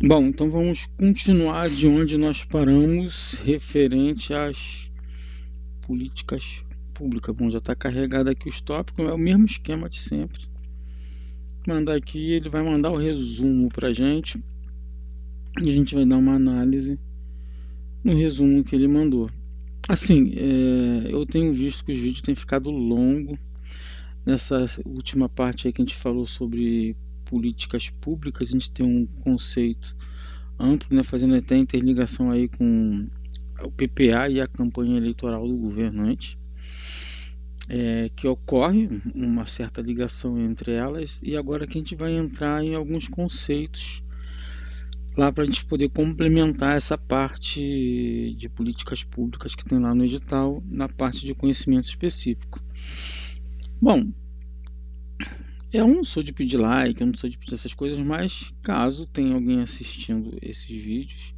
Bom, então vamos continuar de onde nós paramos referente às políticas públicas. Bom, já está carregado aqui os tópicos, é o mesmo esquema de sempre. Mandar aqui, ele vai mandar o resumo para a gente e a gente vai dar uma análise no resumo que ele mandou. Assim, eu tenho visto que os vídeos têm ficado longos. Nessa última parte aí que a gente falou sobre políticas públicas, a gente tem um conceito amplo, né, fazendo até interligação aí com o PPA e a campanha eleitoral do governante, que ocorre uma certa ligação entre elas, e agora que a gente vai entrar em alguns conceitos lá para a gente poder complementar essa parte de políticas públicas que tem lá no edital, na parte de conhecimento específico. Bom, eu não sou de pedir like, eu não sou de pedir essas coisas, mas caso tenha alguém assistindo esses vídeos,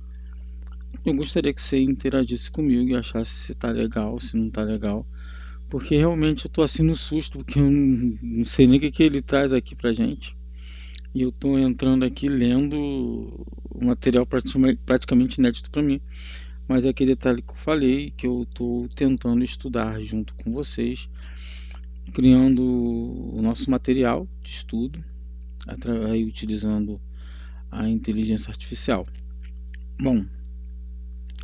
eu gostaria que você interagisse comigo e achasse se tá legal, se não tá legal. Porque realmente eu tô assim no susto, porque eu não sei nem o que ele traz aqui pra gente. E eu tô entrando aqui lendo o material praticamente inédito para mim. Mas é aquele detalhe que eu falei, que eu tô tentando estudar junto com vocês, criando o nosso material de estudo, aí utilizando a inteligência artificial. Bom,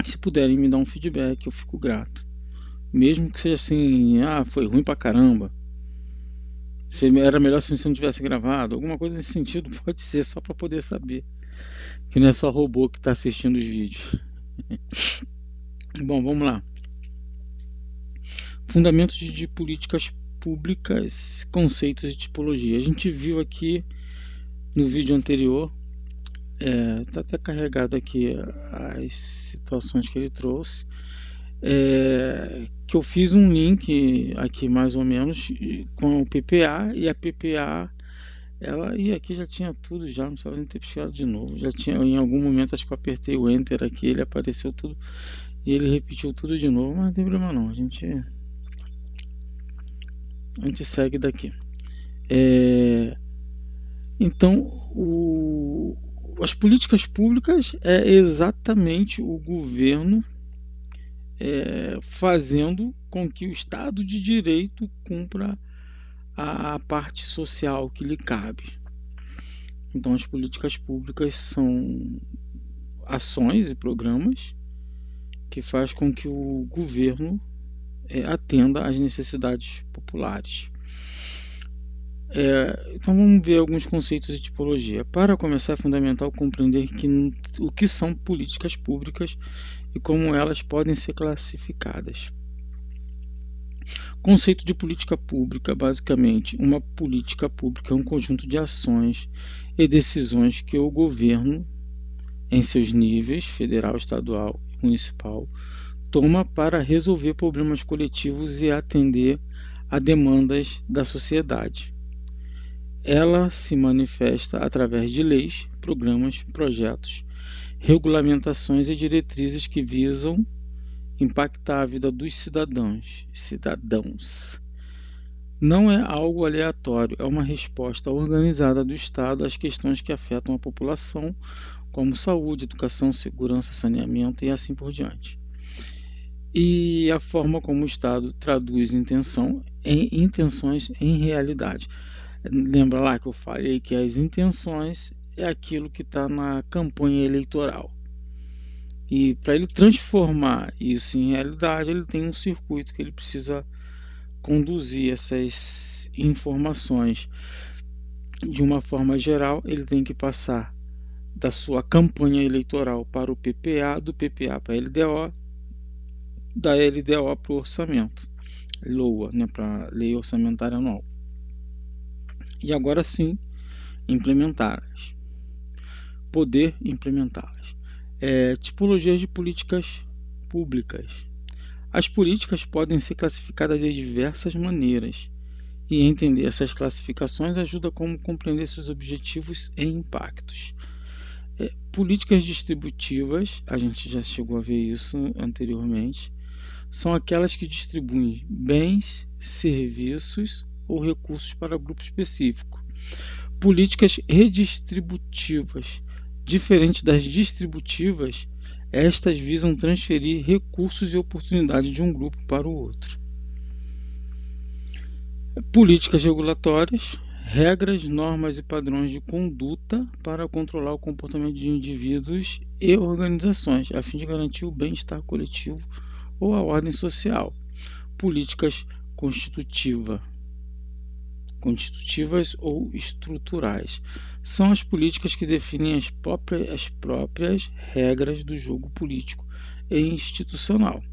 se puderem me dar um feedback, eu fico grato. Mesmo que seja assim, foi ruim pra caramba. Era melhor se você não tivesse gravado. Alguma coisa nesse sentido pode ser, só para poder saber. Que não é só robô que está assistindo os vídeos. Bom, vamos lá. Fundamentos de políticas públicas, conceitos e tipologia. A gente viu aqui no vídeo anterior, está até carregado aqui as situações que ele trouxe. Que eu fiz um link aqui mais ou menos com o PPA, e a PPA e aqui já tinha tudo, já não precisava nem ter pesquisado de novo. Já tinha, em algum momento, acho que eu apertei o Enter aqui, ele apareceu tudo e ele repetiu tudo de novo, mas não tem problema não, a gente segue daqui. Então, as políticas públicas é exatamente o governo fazendo com que o Estado de Direito cumpra a parte social que lhe cabe. Então, as políticas públicas são ações e programas que faz com que o governo atenda às necessidades populares. Então vamos ver alguns conceitos de tipologia. Para começar, é fundamental compreender o que são políticas públicas e como elas podem ser classificadas. Conceito de política pública: basicamente, uma política pública é um conjunto de ações e decisões que o governo, em seus níveis federal, estadual e municipal, toma para resolver problemas coletivos e atender a demandas da sociedade. Ela se manifesta através de leis, programas, projetos, regulamentações e diretrizes que visam impactar a vida dos cidadãos. Não é algo aleatório, é uma resposta organizada do Estado às questões que afetam a população, como saúde, educação, segurança, saneamento e assim por diante. E a forma como o Estado traduz intenções em realidade. Lembra lá que eu falei que as intenções é aquilo que está na campanha eleitoral. E para ele transformar isso em realidade, ele tem um circuito que ele precisa conduzir essas informações. De uma forma geral, ele tem que passar da sua campanha eleitoral para o PPA, do PPA para a LDO, da LDO para o orçamento, LOA, né, para a Lei Orçamentária Anual. E agora sim, implementá-las. Poder implementá-las. Tipologias de políticas públicas. As políticas podem ser classificadas de diversas maneiras, e entender essas classificações ajuda como compreender seus objetivos e impactos. Políticas distributivas, a gente já chegou a ver isso anteriormente, são aquelas que distribuem bens, serviços ou recursos para grupo específico. Políticas redistributivas Diferente das distributivas, estas visam transferir recursos e oportunidades de um grupo para o outro. Políticas regulatórias, regras, normas e padrões de conduta para controlar o comportamento de indivíduos e organizações, a fim de garantir o bem-estar coletivo ou a ordem social. Políticas constitutivas ou estruturais. São as políticas que definem as próprias regras do jogo político e institucional.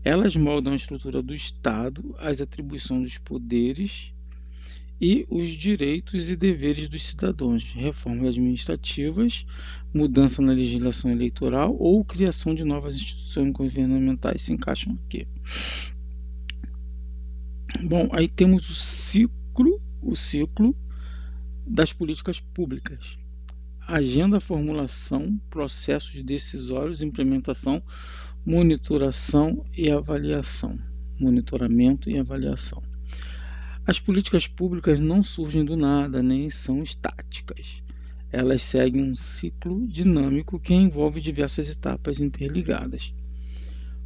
Elas moldam a estrutura do Estado, as atribuições dos poderes e os direitos e deveres dos cidadãos, reformas administrativas, mudança na legislação eleitoral ou criação de novas instituições governamentais se encaixam aqui. Bom, aí temos o ciclo das políticas públicas. Agenda, formulação, processos decisórios, implementação, monitoramento e avaliação. As políticas públicas não surgem do nada, nem são estáticas. Elas seguem um ciclo dinâmico que envolve diversas etapas interligadas.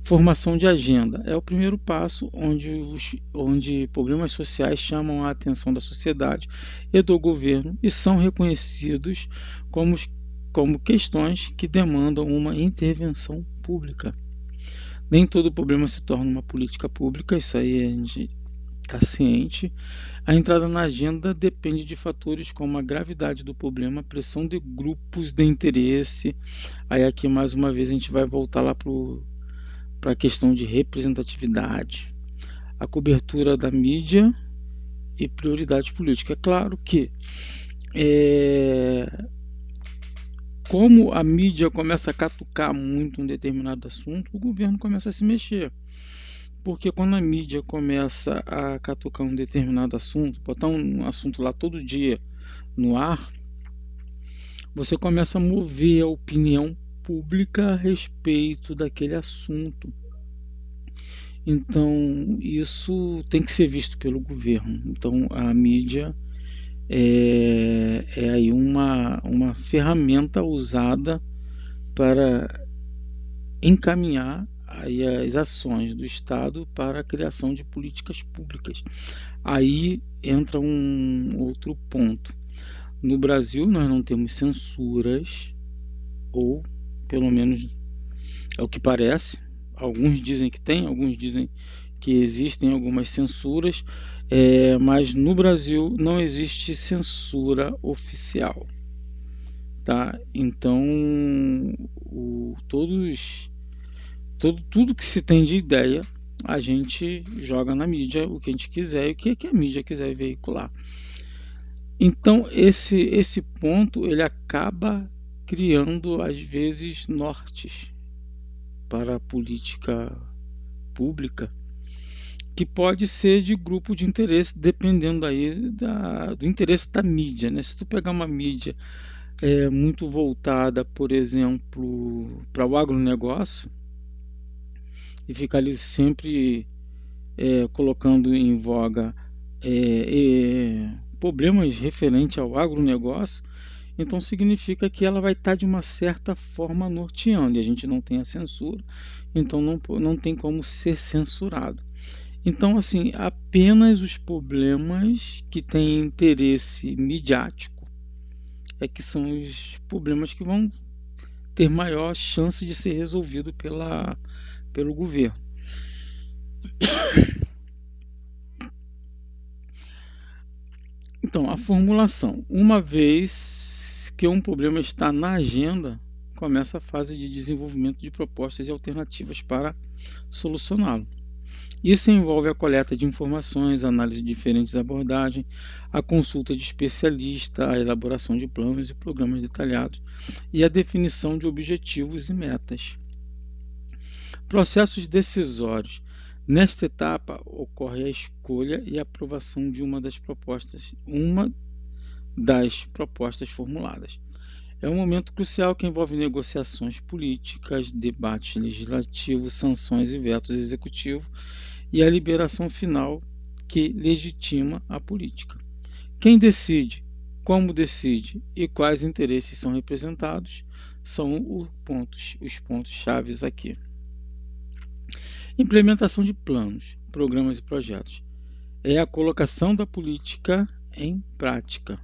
Formação de agenda é o primeiro passo onde problemas sociais chamam a atenção da sociedade e do governo e são reconhecidos como questões que demandam uma intervenção pública. Nem todo problema se torna uma política pública, isso aí a gente está ciente. A entrada na agenda depende de fatores como a gravidade do problema, a pressão de grupos de interesse. Aí aqui mais uma vez a gente vai voltar lá para a questão de representatividade, a cobertura da mídia e prioridades políticas. É claro que como a mídia começa a catucar muito um determinado assunto, o governo começa a se mexer. Porque quando a mídia começa a catucar um determinado assunto, botar um assunto lá todo dia no ar, você começa a mover a opinião pública a respeito daquele assunto. Então, isso tem que ser visto pelo governo. Então, a mídia é aí uma ferramenta usada para encaminhar aí as ações do Estado para a criação de políticas públicas. Aí entra um outro ponto. No Brasil, nós não temos censuras, ou pelo menos é o que parece. Alguns dizem que tem, alguns dizem que existem algumas censuras, mas no Brasil não existe censura oficial. Tá? Então, tudo que se tem de ideia, a gente joga na mídia o que a gente quiser e o que a mídia quiser veicular. Então, esse ponto ele acaba criando, às vezes, nortes para a política pública, que pode ser de grupo de interesse, dependendo aí do interesse da mídia. Né? Se tu pegar uma mídia muito voltada, por exemplo, para o agronegócio, e ficar ali sempre colocando em voga problemas referentes ao agronegócio, então significa que ela vai estar de uma certa forma norteando, e a gente não tem a censura, então não tem como ser censurado. Então, assim, apenas os problemas que têm interesse midiático que são os problemas que vão ter maior chance de ser resolvido pelo governo. Então, a formulação. Uma vez que um problema está na agenda, começa a fase de desenvolvimento de propostas e alternativas para solucioná-lo. Isso envolve a coleta de informações, a análise de diferentes abordagens, a consulta de especialistas, a elaboração de planos e programas detalhados e a definição de objetivos e metas. Processos decisórios. Nesta etapa ocorre a escolha e aprovação de uma das propostas formuladas. É um momento crucial que envolve negociações políticas, debates legislativos, sanções e vetos executivos e a liberação final que legitima a política. Quem decide? Como decide e quais interesses são representados são os pontos chaves aqui. Implementação de planos, programas e projetos. É a colocação da política em prática.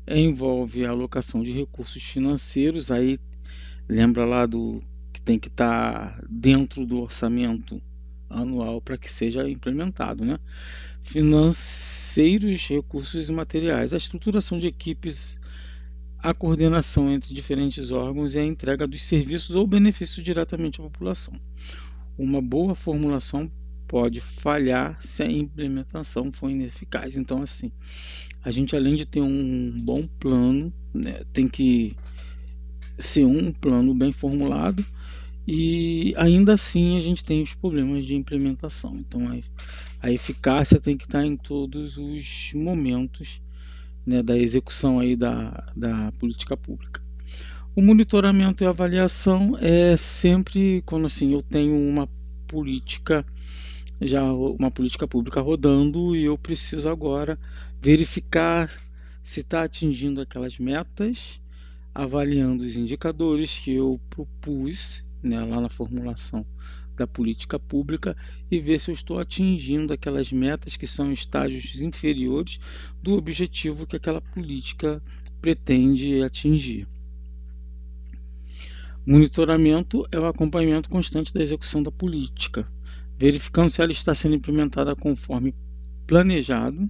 Envolve a alocação de recursos financeiros, aí lembra lá do que tem que estar dentro do orçamento anual para que seja implementado, né? Financeiros, recursos e materiais, a estruturação de equipes, a coordenação entre diferentes órgãos e a entrega dos serviços ou benefícios diretamente à população. Uma boa formulação pode falhar se a implementação for ineficaz. Então, assim, a gente, além de ter um bom plano, né, tem que ser um plano bem formulado, e ainda assim a gente tem os problemas de implementação. Então, a eficácia tem que estar em todos os momentos, né, da execução aí da política pública. O monitoramento e avaliação é sempre quando assim eu tenho uma política pública rodando e eu preciso agora verificar se está atingindo aquelas metas, avaliando os indicadores que eu propus, né, lá na formulação da política pública, e ver se eu estou atingindo aquelas metas que são estágios inferiores do objetivo que aquela política pretende atingir. Monitoramento é o acompanhamento constante da execução da política, verificando se ela está sendo implementada conforme planejado,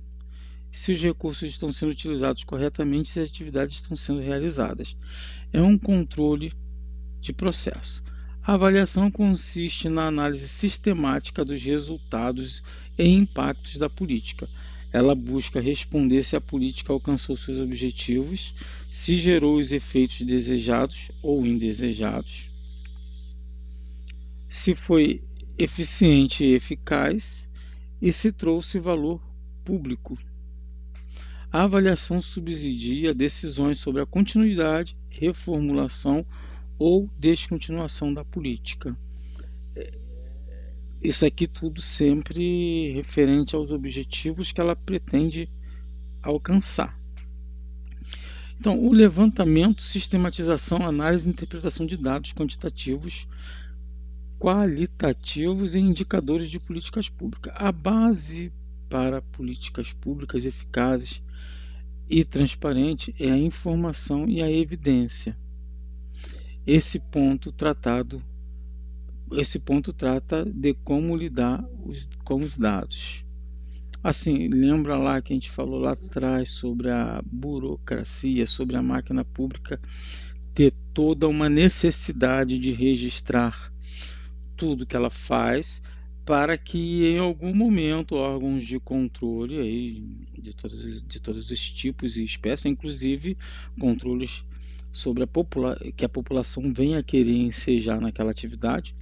se os recursos estão sendo utilizados corretamente e se as atividades estão sendo realizadas. É um controle de processo. A avaliação consiste na análise sistemática dos resultados e impactos da política. Ela busca responder se a política alcançou seus objetivos, se gerou os efeitos desejados ou indesejados, se foi eficiente e eficaz e se trouxe valor público. A avaliação subsidia decisões sobre a continuidade, reformulação ou descontinuação da política. Isso aqui tudo sempre referente aos objetivos que ela pretende alcançar. Então, o levantamento, sistematização, análise e interpretação de dados quantitativos, qualitativos e indicadores de políticas públicas. A base para políticas públicas eficazes e transparentes é a informação e a evidência. Esse ponto trata de como lidar com os dados. Assim, lembra lá que a gente falou lá atrás sobre a burocracia, sobre a máquina pública ter toda uma necessidade de registrar tudo que ela faz, para que em algum momento órgãos de controle aí, de todos os tipos e espécies, inclusive controles sobre que a população venha a querer ensejar naquela atividade,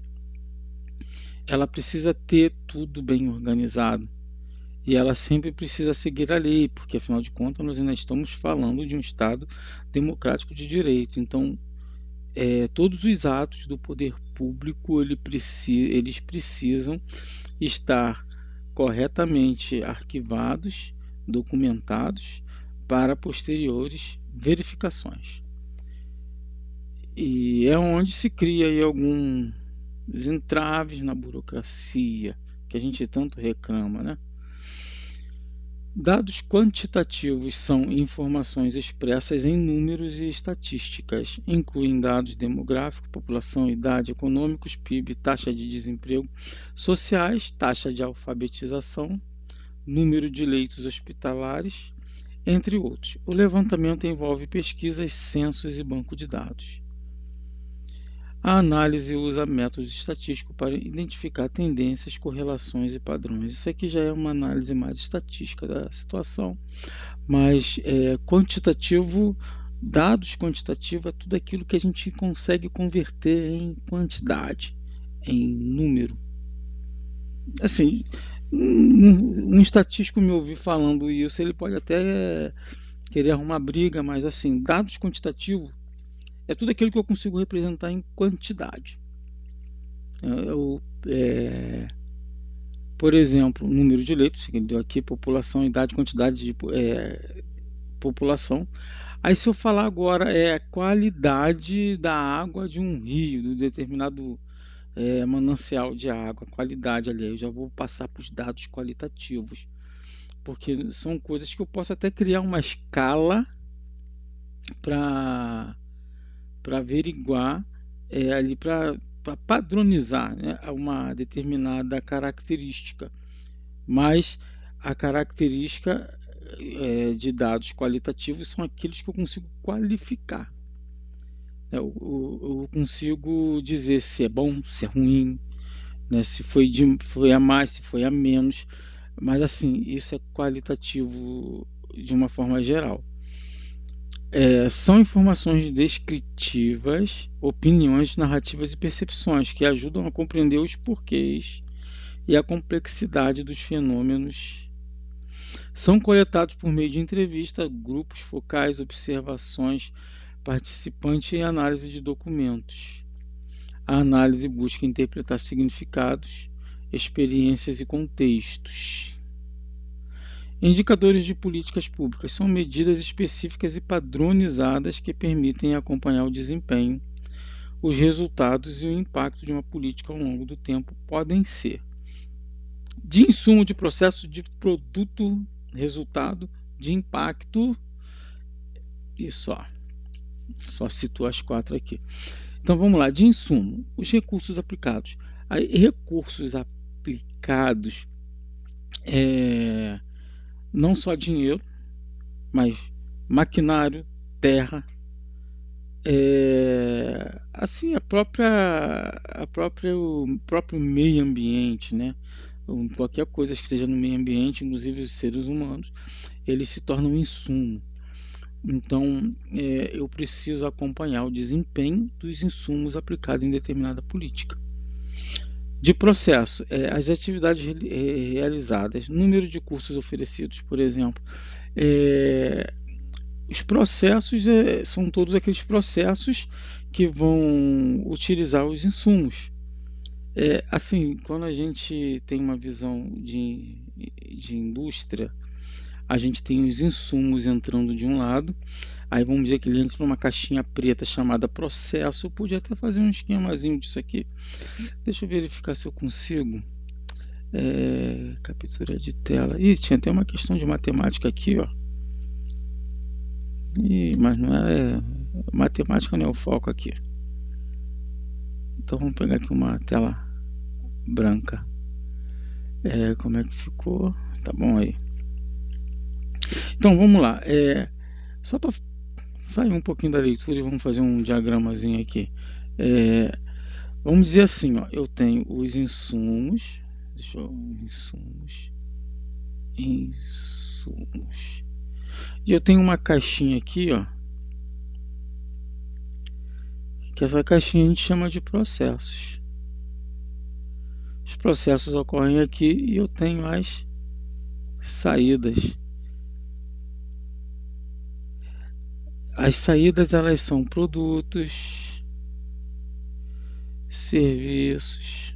ela precisa ter tudo bem organizado. E ela sempre precisa seguir a lei, porque afinal de contas nós ainda estamos falando de um Estado democrático de direito. Então, todos os atos do poder público eles precisam estar corretamente arquivados, documentados, para posteriores verificações. E é onde se cria aí alguns entraves na burocracia, que a gente tanto reclama, né? Dados quantitativos são informações expressas em números e estatísticas, incluem dados demográficos, população, idade, econômicos, PIB, taxa de desemprego, sociais, taxa de alfabetização, número de leitos hospitalares, entre outros. O levantamento envolve pesquisas, censos e banco de dados. A análise usa métodos estatísticos para identificar tendências, correlações e padrões. Isso aqui já é uma análise mais estatística da situação, mas quantitativo, dados quantitativos é tudo aquilo que a gente consegue converter em quantidade, em número. Assim, um estatístico me ouvir falando isso, ele pode até querer arrumar briga, mas assim, dados quantitativos é tudo aquilo que eu consigo representar em quantidade. Por exemplo, número de leitos, que deu aqui, população, idade, quantidade de população. Aí se eu falar agora a qualidade da água de um rio, de determinado manancial de água, qualidade ali, eu já vou passar para os dados qualitativos, porque são coisas que eu posso até criar uma escala para averiguar ali para padronizar, né, uma determinada característica, mas a característica de dados qualitativos são aqueles que eu consigo qualificar. Eu consigo dizer se é bom, se é ruim, né, se foi a mais, se foi a menos, mas assim, isso é qualitativo de uma forma geral. São informações descritivas, opiniões, narrativas e percepções que ajudam a compreender os porquês e a complexidade dos fenômenos. São coletados por meio de entrevista, grupos focais, observações, participantes e análise de documentos. A análise busca interpretar significados, experiências e contextos. Indicadores de políticas públicas são medidas específicas e padronizadas que permitem acompanhar o desempenho, os resultados e o impacto de uma política ao longo do tempo. Podem ser de insumo, de processo, de produto, resultado, de impacto e só cito as 4 aqui. Então vamos lá, de insumo, os recursos aplicados. Aí, recursos aplicados não só dinheiro, mas maquinário, terra, assim o próprio meio ambiente, né? Qualquer coisa que esteja no meio ambiente, inclusive os seres humanos, eles se tornam um insumo. Então, eu preciso acompanhar o desempenho dos insumos aplicados em determinada política. De processo, as atividades realizadas, número de cursos oferecidos, por exemplo. Os processos são todos aqueles processos que vão utilizar os insumos. Assim, quando a gente tem uma visão de indústria, a gente tem os insumos entrando de um lado, aí vamos dizer que ele entra numa caixinha preta chamada processo. Eu podia até fazer um esquemazinho disso aqui. Deixa eu verificar se eu consigo. Captura de tela. Ih, tinha até uma questão de matemática aqui, ó. Mas não é matemática, não é o foco aqui. Então vamos pegar aqui uma tela branca. Como é que ficou? Tá bom aí. Então vamos lá. Só para sair um pouquinho da leitura e vamos fazer um diagramazinho aqui. Vamos dizer assim, ó, eu tenho os insumos. Deixa eu insumos. E eu tenho uma caixinha aqui, ó, que essa caixinha a gente chama de processos. Os processos ocorrem aqui e eu tenho as saídas. As saídas, elas são produtos, serviços,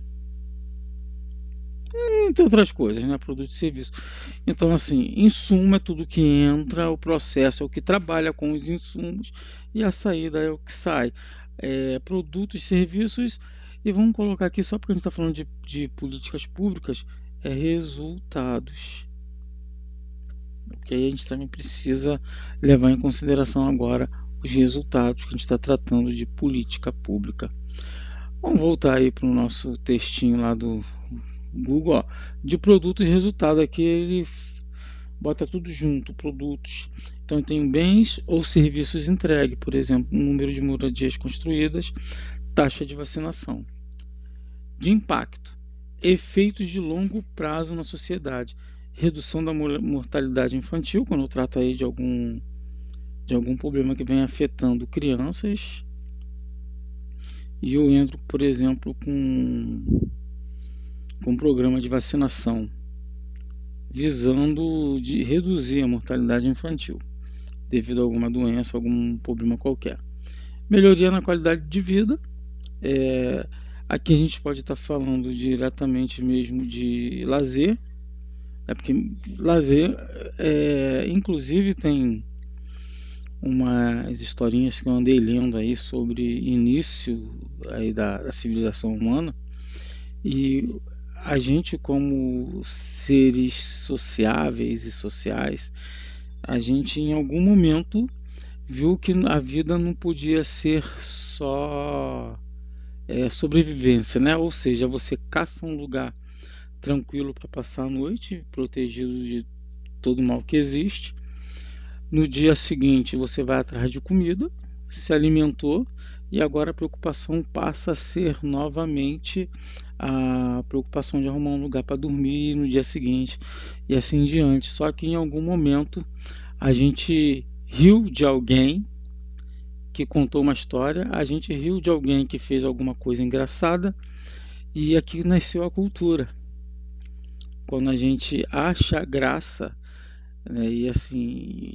entre outras coisas, né? Produtos e serviços. Então, assim, insumo é tudo que entra, o processo é o que trabalha com os insumos e a saída é o que sai. Produtos, serviços, e vamos colocar aqui, só porque a gente está falando de políticas públicas, resultados. Porque aí a gente também precisa levar em consideração agora os resultados, que a gente está tratando de política pública. Vamos voltar aí para o nosso textinho lá do Google, ó, de produtos e resultado. Aqui ele bota tudo junto, produtos. Então tem bens ou serviços entregues, por exemplo, número de moradias construídas, taxa de vacinação. De impacto, efeitos de longo prazo na sociedade, redução da mortalidade infantil, quando eu trato aí de algum problema que vem afetando crianças, e eu entro, por exemplo, com um programa de vacinação visando reduzir a mortalidade infantil devido a alguma doença, algum problema qualquer. Melhoria na qualidade de vida. Aqui a gente pode estar falando diretamente mesmo de lazer, porque lazer, inclusive, tem umas historinhas que eu andei lendo aí sobre início aí da civilização humana, e a gente, como seres sociáveis e sociais, a gente em algum momento viu que a vida não podia ser só sobrevivência, né? Ou seja, você caça um lugar tranquilo para passar a noite, protegido de todo o mal que existe. No dia seguinte, você vai atrás de comida, se alimentou, e agora a preocupação passa a ser novamente a preocupação de arrumar um lugar para dormir no dia seguinte e assim em diante. Só que em algum momento a gente riu de alguém que contou uma história, a gente riu de alguém que fez alguma coisa engraçada, e aqui nasceu a cultura. Quando a gente acha graça, né, e assim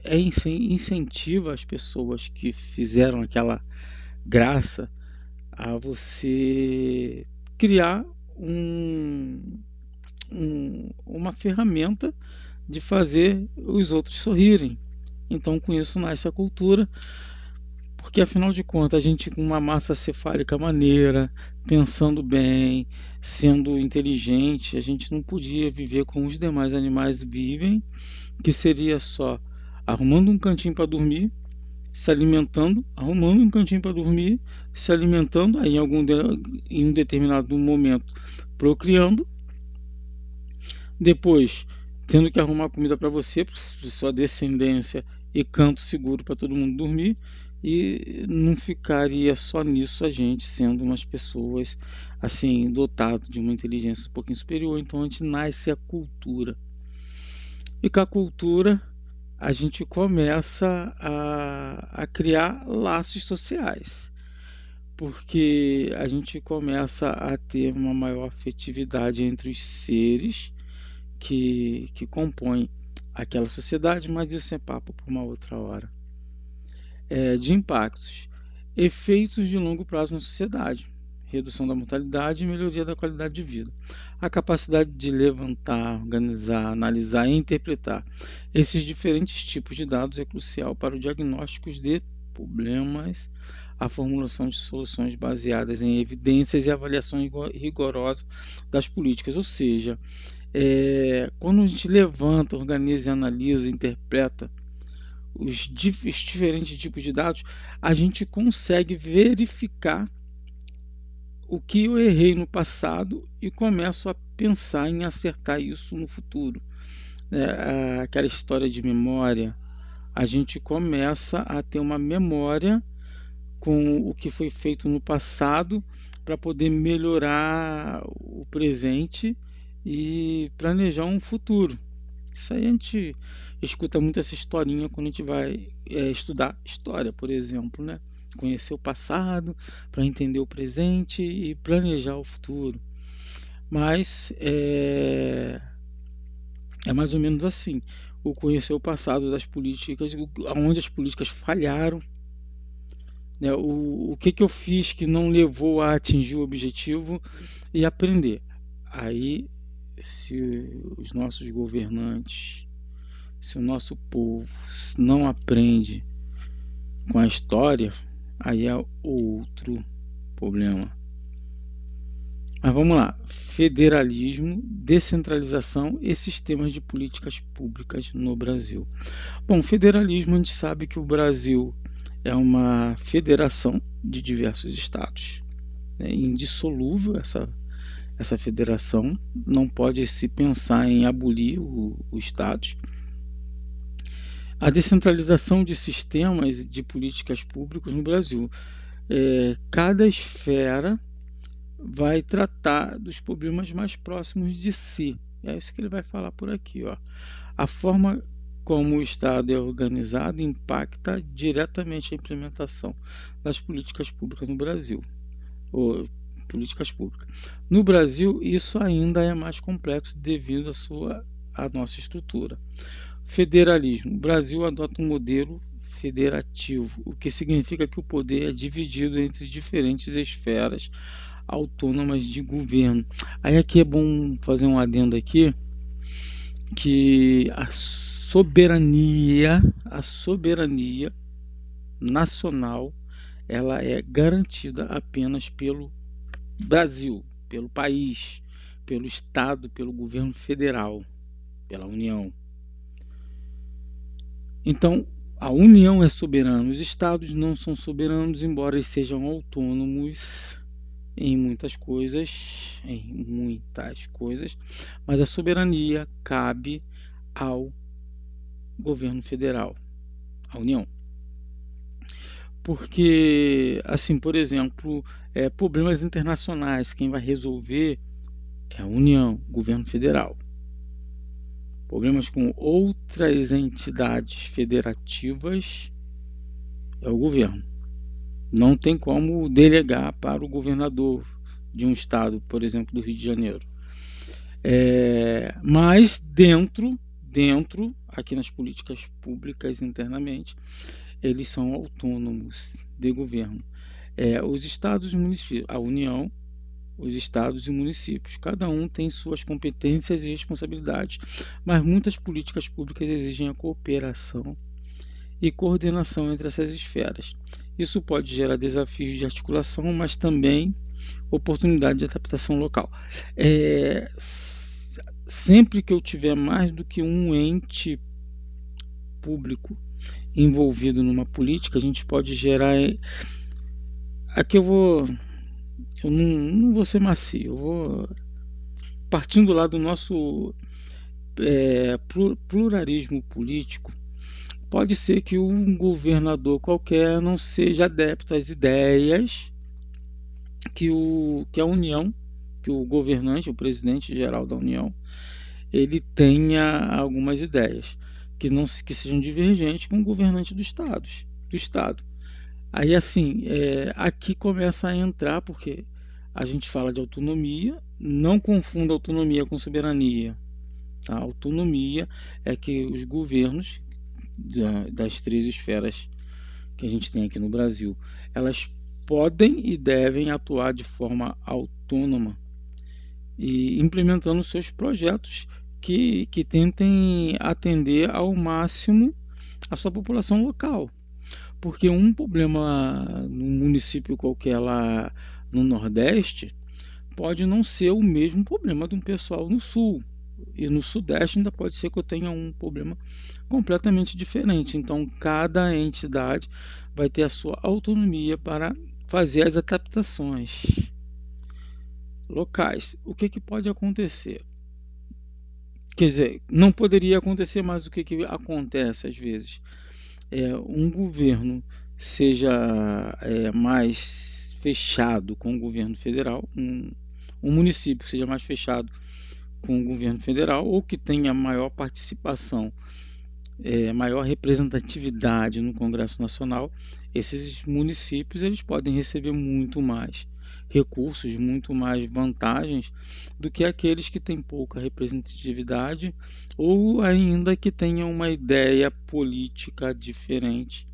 incentiva as pessoas que fizeram aquela graça a você criar uma ferramenta de fazer os outros sorrirem. Então, com isso nasce a cultura, porque afinal de contas, a gente com uma massa cefálica maneira, pensando bem, sendo inteligente, a gente não podia viver como os demais animais vivem, que seria só arrumando um cantinho para dormir, se alimentando, arrumando um cantinho para dormir, se alimentando, aí em um determinado momento procriando, depois tendo que arrumar comida para você, para sua descendência, e canto seguro para todo mundo dormir, e não ficaria só nisso a gente sendo umas pessoas assim dotadas de uma inteligência um pouquinho superior. Então a gente nasce a cultura, e com a cultura a gente começa a criar laços sociais, porque a gente começa a ter uma maior afetividade entre os seres que compõem aquela sociedade, mas isso é papo para uma outra hora. De impactos, efeitos de longo prazo na sociedade, redução da mortalidade e melhoria da qualidade de vida. A capacidade de levantar, organizar, analisar e interpretar esses diferentes tipos de dados é crucial para o diagnóstico de problemas, a formulação de soluções baseadas em evidências e avaliação rigorosa das políticas. Ou seja, quando a gente levanta, organiza, analisa, interpreta os diferentes tipos de dados, a gente consegue verificar o que eu errei no passado e começo a pensar em acertar isso no futuro. Aquela história de memória, a gente começa a ter uma memória com o que foi feito no passado para poder melhorar o presente e planejar um futuro. Isso aí a gente escuta muito essa historinha quando a gente vai estudar história, por exemplo, né? Conhecer o passado para entender o presente e planejar o futuro. Mas é mais ou menos assim. O conhecer o passado das políticas, onde as políticas falharam, né? O que eu fiz que não levou a atingir o objetivo, e aprender. Aí, se os nossos governantes, se o nosso povo não aprende com a história, aí é outro problema. Mas vamos lá: federalismo, descentralização e sistemas de políticas públicas no Brasil. Bom, federalismo, a gente sabe que o Brasil é uma federação de diversos estados. É indissolúvel essa federação, não pode se pensar em abolir os estados. A descentralização de sistemas de políticas públicas no Brasil. Cada esfera vai tratar dos problemas mais próximos de si. É isso que ele vai falar por aqui. A forma como o Estado é organizado impacta diretamente a implementação das políticas públicas no Brasil. Políticas públicas. No Brasil, isso ainda é mais complexo devido à nossa estrutura. Federalismo. O Brasil adota um modelo federativo, o que significa que o poder é dividido entre diferentes esferas autônomas de governo. Aí aqui é bom fazer um adendo aqui, que a soberania nacional, ela é garantida apenas pelo Brasil, pelo país, pelo Estado, pelo governo federal, pela União. Então, a União é soberana, os Estados não são soberanos, embora eles sejam autônomos em muitas coisas, mas a soberania cabe ao governo federal, à União. Porque, assim, por exemplo, problemas internacionais, quem vai resolver é a União, o governo federal. Problemas com outras entidades federativas é o governo. Não tem como delegar para o governador de um estado, por exemplo, do Rio de Janeiro. Mas dentro, aqui nas políticas públicas internamente, eles são autônomos de governo. Os estados e municípios, a União, os estados e municípios, cada um tem suas competências e responsabilidades, mas muitas políticas públicas exigem a cooperação e coordenação entre essas esferas. Isso pode gerar desafios de articulação, mas também oportunidade de adaptação local. Sempre que eu tiver mais do que um ente público envolvido numa política, a gente pode gerar. Aqui eu não vou ser macio, eu vou partindo lá do nosso pluralismo político. Pode ser que um governador qualquer não seja adepto às ideias que a União, que o governante, o presidente geral da União, ele tenha algumas ideias que sejam divergentes com o governante do Estado. Aí, assim, aqui começa a entrar, porque a gente fala de autonomia, não confunda autonomia com soberania. A autonomia é que os governos das 3 esferas que a gente tem aqui no Brasil, elas podem e devem atuar de forma autônoma e implementando seus projetos que tentem atender ao máximo a sua população local. Porque um problema num município qualquer lá no Nordeste pode não ser o mesmo problema de um pessoal no Sul. E no Sudeste ainda pode ser que eu tenha um problema completamente diferente. Então, cada entidade vai ter a sua autonomia para fazer as adaptações locais. O que pode acontecer? Quer dizer, não poderia acontecer, mas o que acontece às vezes? Um governo seja mais fechado com o governo federal, um município seja mais fechado com o governo federal, ou que tenha maior participação, maior representatividade no Congresso Nacional, esses municípios eles podem receber muito mais recursos, muito mais vantagens do que aqueles que têm pouca representatividade ou ainda que tenham uma ideia política diferente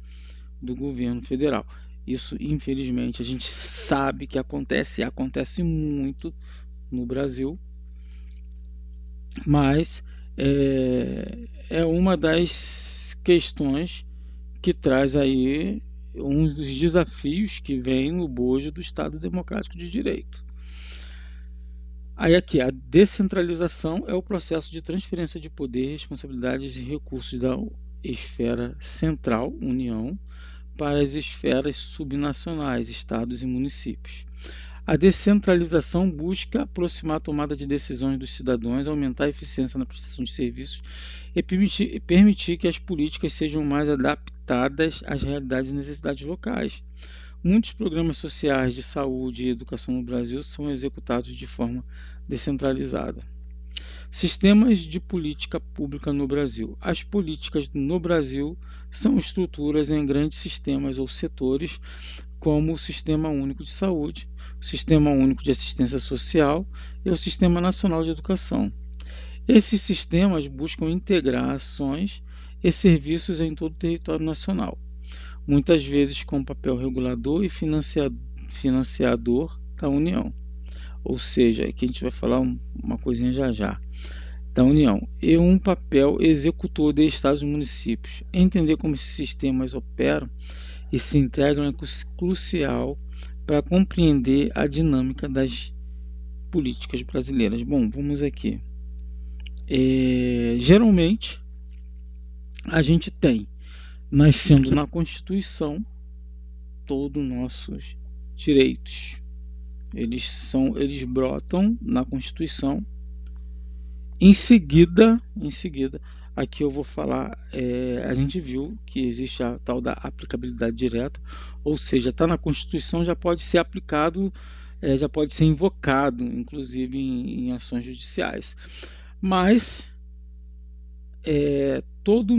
do governo federal. Isso, infelizmente, a gente sabe que acontece muito no Brasil, mas é uma das questões que traz aí um dos desafios que vem no bojo do Estado Democrático de Direito. Aí aqui, a descentralização é o processo de transferência de poder, responsabilidades e recursos da esfera central, União, para as esferas subnacionais, estados e municípios. A descentralização busca aproximar a tomada de decisões dos cidadãos, aumentar a eficiência na prestação de serviços e permitir que as políticas sejam mais adaptadas às realidades e necessidades locais. Muitos programas sociais de saúde e educação no Brasil são executados de forma descentralizada. Sistemas de política pública no Brasil. As políticas no Brasil são estruturas em grandes sistemas ou setores, como o Sistema Único de Saúde, o Sistema Único de Assistência Social e o Sistema Nacional de Educação. Esses sistemas buscam integrar ações e serviços em todo o território nacional, muitas vezes com papel regulador e financiador da União. Ou seja, aqui a gente vai falar uma coisinha já. da União e um papel executor de estados e municípios. Entender como esses sistemas operam e se integram é crucial para compreender a dinâmica das políticas brasileiras. Bom, vamos aqui. Geralmente, a gente tem, nascendo na Constituição, todos os nossos direitos. Eles brotam na Constituição. Em seguida, aqui eu vou falar, a gente viu que existe a tal da aplicabilidade direta, ou seja, está na Constituição, já pode ser aplicado, já pode ser invocado, inclusive em ações judiciais. Mas toda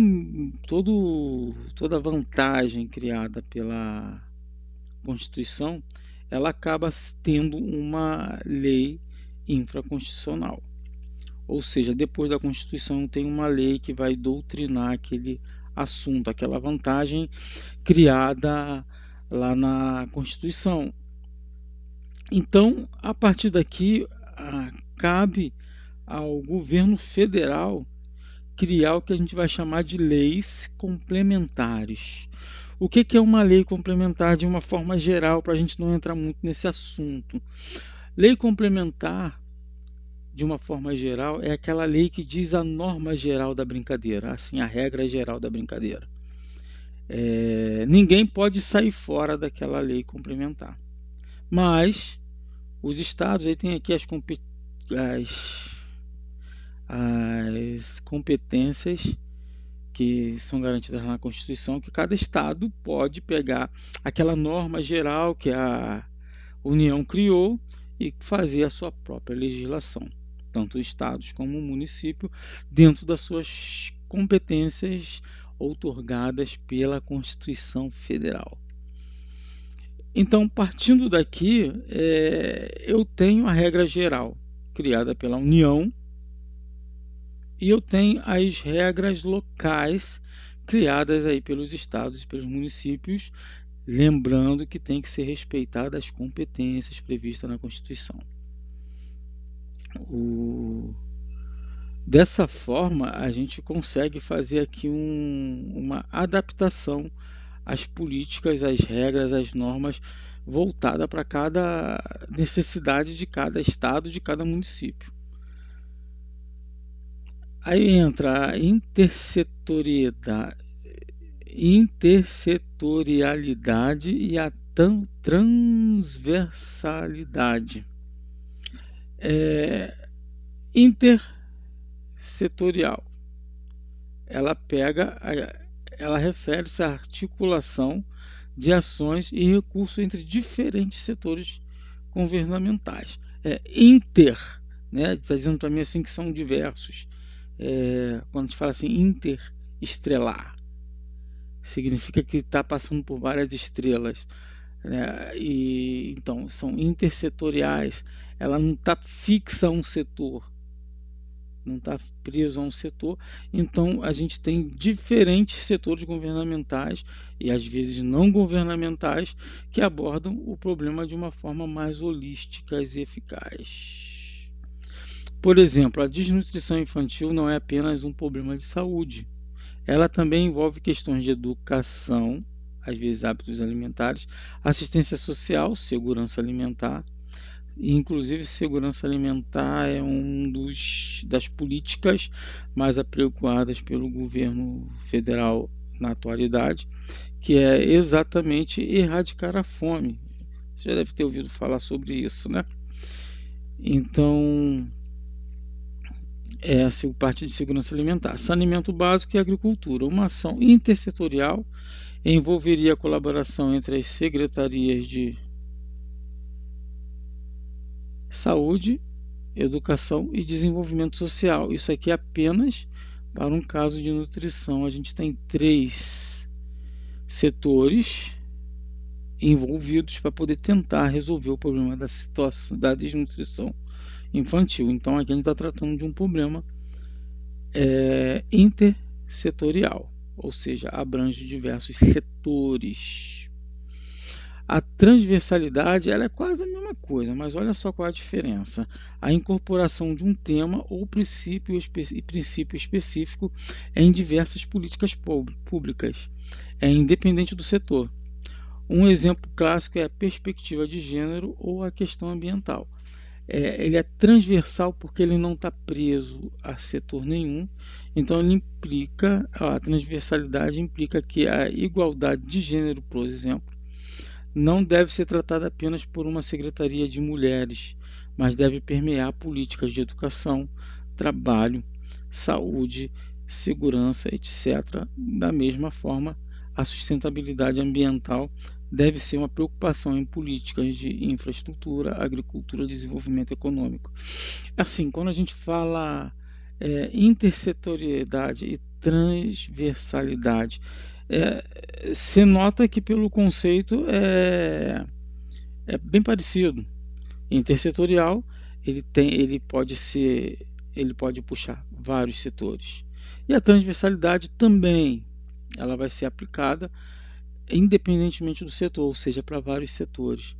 vantagem criada pela Constituição, ela acaba tendo uma lei infraconstitucional. Ou seja, depois da Constituição tem uma lei que vai doutrinar aquele assunto, aquela vantagem criada lá na Constituição. Então, a partir daqui, cabe ao governo federal criar o que a gente vai chamar de leis complementares. O que é uma lei complementar de uma forma geral, para a gente não entrar muito nesse assunto? Lei complementar, de uma forma geral, é aquela lei que diz a norma geral da brincadeira, assim, a regra geral da brincadeira. Ninguém pode sair fora daquela lei complementar. Mas os estados, aí tem aqui as competências que são garantidas na Constituição, que cada estado pode pegar aquela norma geral que a União criou e fazer a sua própria legislação, tanto estados como o município, dentro das suas competências outorgadas pela Constituição Federal. Então, partindo daqui, eu tenho a regra geral criada pela União e eu tenho as regras locais criadas aí pelos estados e pelos municípios, lembrando que tem que ser respeitada as competências previstas na Constituição. Dessa forma, a gente consegue fazer aqui uma adaptação às políticas, às regras, às normas, voltada para cada necessidade de cada estado, de cada município. Aí entra a intersetorialidade e a transversalidade. Intersetorial, ela refere-se à articulação de ações e recursos entre diferentes setores governamentais. Inter, né, está dizendo para mim assim que são diversos. Quando a gente fala assim interestrelar, significa que está passando por várias estrelas, né? E então são intersetoriais. Ela não está fixa a um setor, não está preso a um setor. Então a gente tem diferentes setores governamentais e às vezes não governamentais que abordam o problema de uma forma mais holística e eficaz. Por exemplo, a desnutrição infantil não é apenas um problema de saúde. Ela também envolve questões de educação, às vezes hábitos alimentares, assistência social, segurança alimentar. E, inclusive, segurança alimentar é das políticas mais apregoadas pelo governo federal na atualidade, que é exatamente erradicar a fome. Você já deve ter ouvido falar sobre isso, né? Então, a parte de segurança alimentar, saneamento básico e agricultura. Uma ação intersetorial envolveria a colaboração entre as secretarias de saúde, educação e desenvolvimento social. Isso aqui é apenas para um caso de nutrição. A gente tem 3 setores envolvidos para poder tentar resolver o problema da situação da desnutrição infantil. Então aqui a gente está tratando de um problema intersetorial, ou seja, abrange diversos setores. A transversalidade ela é quase a mesma coisa, mas olha só qual é a diferença. A incorporação de um tema ou princípio específico em diversas políticas públicas, independente do setor. Um exemplo clássico é a perspectiva de gênero ou a questão ambiental. Ele é transversal porque ele não está preso a setor nenhum, então a transversalidade implica que a igualdade de gênero, por exemplo, não deve ser tratada apenas por uma secretaria de mulheres, mas deve permear políticas de educação, trabalho, saúde, segurança, etc. Da mesma forma, a sustentabilidade ambiental deve ser uma preocupação em políticas de infraestrutura, agricultura e desenvolvimento econômico. Assim, quando a gente fala intersetorialidade e transversalidade, se nota que pelo conceito é bem parecido. Intersetorial, ele pode puxar vários setores. E a transversalidade também, ela vai ser aplicada independentemente do setor, ou seja, para vários setores.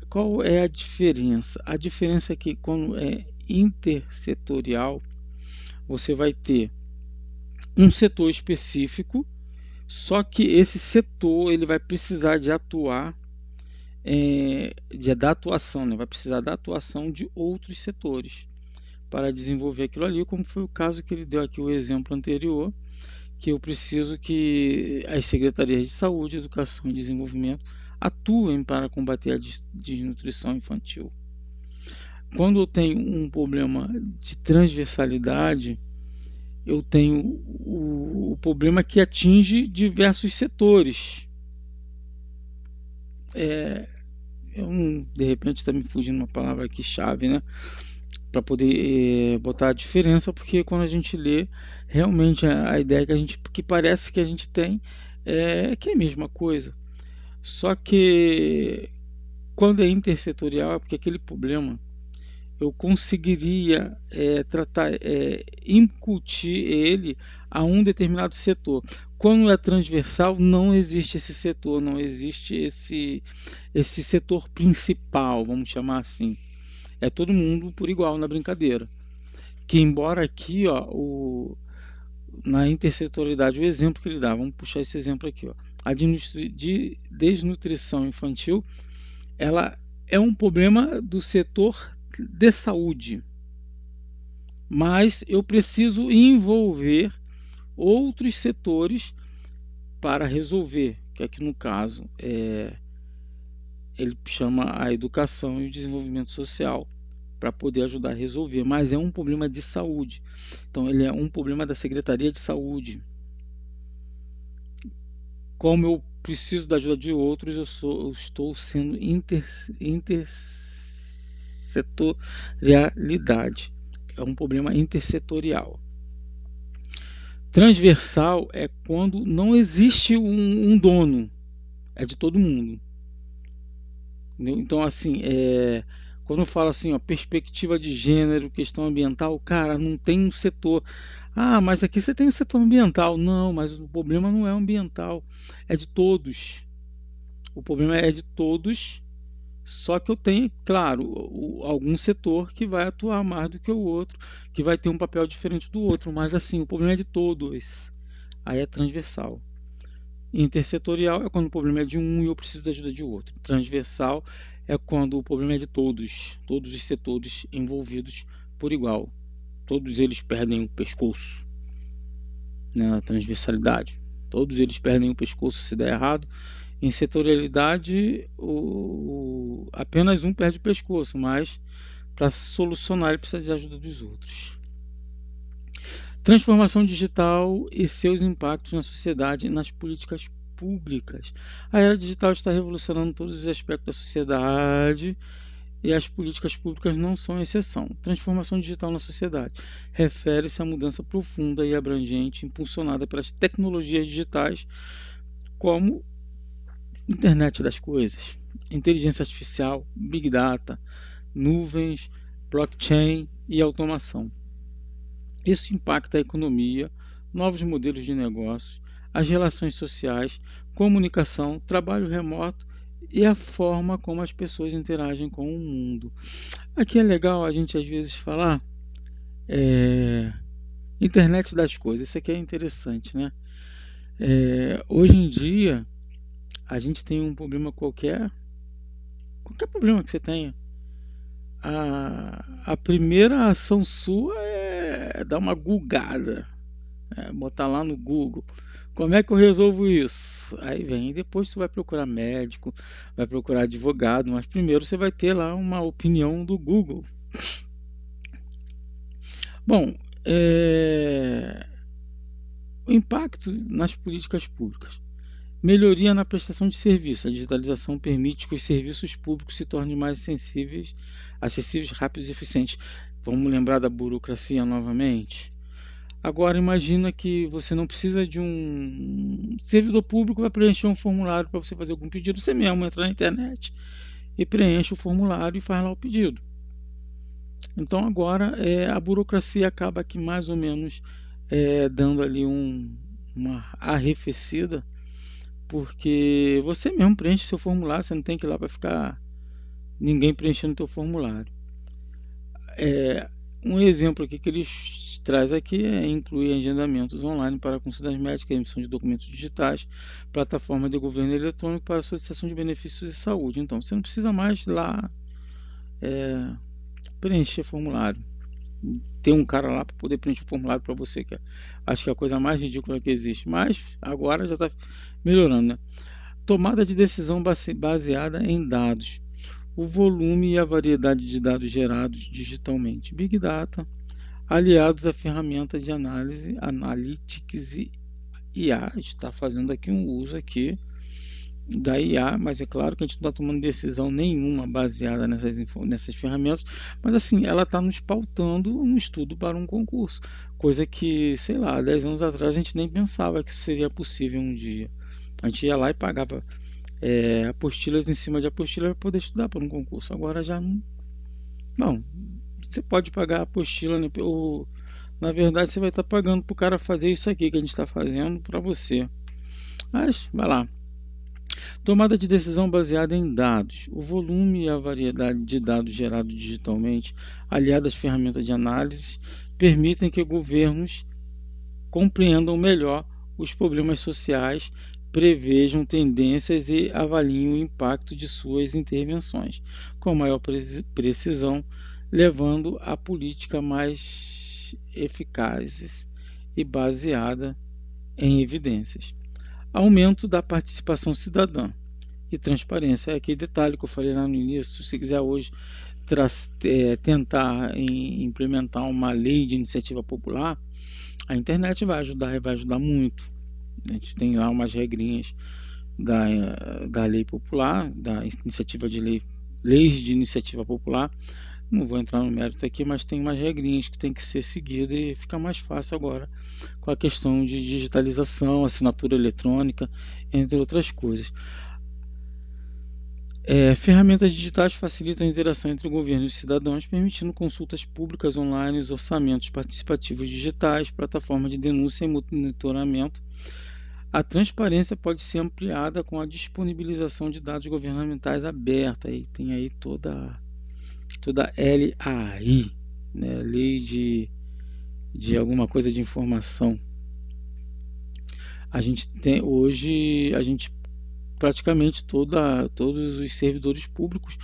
Qual é a diferença? A diferença é que quando é intersetorial, você vai ter um setor específico, só que esse setor ele vai precisar de atuar, da atuação, né? Vai precisar da atuação de outros setores para desenvolver aquilo ali, como foi o caso que ele deu aqui o exemplo anterior, que eu preciso que as secretarias de saúde, educação e desenvolvimento atuem para combater a desnutrição infantil. Quando eu tenho um problema de transversalidade, eu tenho o problema que atinge diversos setores. De repente está me fugindo uma palavra aqui chave, né? Para poder botar a diferença, porque quando a gente lê, realmente a ideia que parece que a gente tem que é a mesma coisa. Só que quando é intersetorial é porque aquele problema eu conseguiria incutir ele a um determinado setor. Quando é transversal, não existe esse setor, não existe esse setor principal, vamos chamar assim. É todo mundo por igual na brincadeira. Que embora aqui, na intersetorialidade, o exemplo que ele dá, vamos puxar esse exemplo aqui, a desnutrição infantil, ela é um problema do setor de saúde, mas eu preciso envolver outros setores para resolver, que aqui no caso ele chama a educação e o desenvolvimento social, para poder ajudar a resolver, mas é um problema de saúde, então ele é um problema da Secretaria de Saúde. Como eu preciso da ajuda de outros, eu estou sendo intersetorialidade. É um problema intersetorial. Transversal é quando não existe um dono, é de todo mundo. Entendeu? Então, assim, quando eu falo assim, perspectiva de gênero, questão ambiental, cara, não tem um setor. Ah, mas aqui você tem o setor ambiental. Não, mas o problema não é ambiental, é de todos. O problema é de todos, só que eu tenho, claro, algum setor que vai atuar mais do que o outro, que vai ter um papel diferente do outro, mas assim, o problema é de todos. Aí é transversal. Intersetorial é quando o problema é de um e eu preciso da ajuda de outro. Transversal é quando o problema é de todos os setores envolvidos por igual. Todos eles perdem o pescoço, né, na transversalidade. Todos eles perdem o pescoço se der errado. Em setorialidade, apenas um perde o pescoço, mas para solucionar ele precisa de ajuda dos outros. Transformação digital e seus impactos na sociedade e nas políticas públicas. A era digital está revolucionando todos os aspectos da sociedade e as políticas públicas não são exceção. Transformação digital na sociedade refere-se à mudança profunda e abrangente impulsionada pelas tecnologias digitais, como Internet das Coisas, inteligência artificial, Big Data, nuvens, blockchain e automação. Isso impacta a economia, novos modelos de negócios, as relações sociais, comunicação, trabalho remoto e a forma como as pessoas interagem com o mundo. Aqui é legal a gente às vezes falar internet das coisas, isso aqui é interessante, né? Hoje em dia a gente tem um problema qualquer problema que você tenha, a primeira ação sua é dar uma googada, botar lá no Google. Como é que eu resolvo isso? Aí vem, depois você vai procurar médico, vai procurar advogado, mas primeiro você vai ter lá uma opinião do Google. Bom, o impacto nas políticas públicas. Melhoria na prestação de serviço. A digitalização permite que os serviços públicos se tornem mais acessíveis, rápidos e eficientes. Vamos lembrar da burocracia novamente? Agora imagina que você não precisa de um servidor público para preencher um formulário para você fazer algum pedido. Você mesmo entra na internet e preenche o formulário e faz lá o pedido. Então agora a burocracia acaba aqui mais ou menos dando ali uma arrefecida, porque você mesmo preenche seu formulário, você não tem que ir lá para ficar ninguém preenchendo teu formulário. Um exemplo aqui que eles traz aqui é incluir agendamentos online para consultas médicas, emissão de documentos digitais, plataforma de governo eletrônico para solicitação de benefícios de saúde. Então, você não precisa mais lá preencher formulário. Ter um cara lá para poder preencher o formulário para você, que acho que é a coisa mais ridícula que existe. Mas agora já está melhorando, né? Tomada de decisão baseada em dados. O volume e a variedade de dados gerados digitalmente. Big Data, aliados à ferramenta de análise, Analytics e IA. A gente está fazendo aqui um uso aqui da IA, mas é claro que a gente não está tomando decisão nenhuma baseada nessas ferramentas, mas assim, ela está nos pautando um estudo para um concurso, coisa que, sei lá, 10 anos atrás a gente nem pensava que isso seria possível um dia. A gente ia lá e pagava apostilas em cima de apostilas para poder estudar para um concurso. Agora já não. Não, você pode pagar a apostila, né? Na verdade, você vai estar pagando para o cara fazer isso aqui que a gente está fazendo para você. Mas, vai lá. Tomada de decisão baseada em dados. O volume e a variedade de dados gerados digitalmente, aliados às ferramentas de análise, permitem que governos compreendam melhor os problemas sociais, prevejam tendências e avaliem o impacto de suas intervenções, com maior precisão, levando a políticas mais eficazes e baseada em evidências. Aumento da participação cidadã e transparência. É aquele detalhe que eu falei lá no início. Se você quiser hoje tentar implementar uma lei de iniciativa popular, a internet vai ajudar e vai ajudar muito. A gente tem lá umas regrinhas da lei popular, da iniciativa de leis de iniciativa popular. Não vou entrar no mérito aqui, mas tem umas regrinhas que tem que ser seguidas e fica mais fácil agora com a questão de digitalização, assinatura eletrônica, entre outras coisas. Ferramentas digitais facilitam a interação entre o governo e os cidadãos, permitindo consultas públicas online, orçamentos participativos digitais, plataformas de denúncia e monitoramento. A transparência pode ser ampliada com a disponibilização de dados governamentais aberta. Aí tem aí toda LAI, né? Lei de alguma coisa de informação. A gente tem hoje, praticamente todos os servidores públicos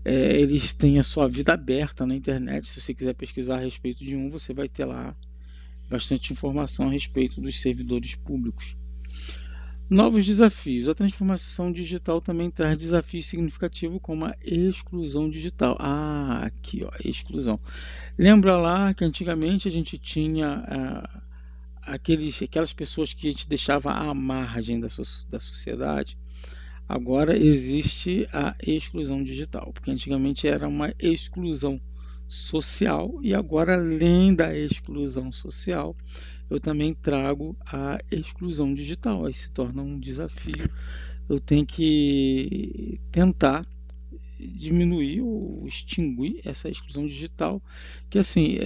eles têm a sua vida aberta na internet. Se você quiser pesquisar a respeito de um, você vai ter lá bastante informação a respeito dos servidores públicos. Novos desafios. A transformação digital também traz desafios significativos como a exclusão digital. Aqui, ó, exclusão. Lembra lá que antigamente a gente tinha aquelas pessoas que a gente deixava à margem da sociedade. Agora existe a exclusão digital, porque antigamente era uma exclusão social e agora, além da exclusão social, eu também trago a exclusão digital. Aí se torna um desafio. Eu tenho que tentar diminuir ou extinguir essa exclusão digital, que assim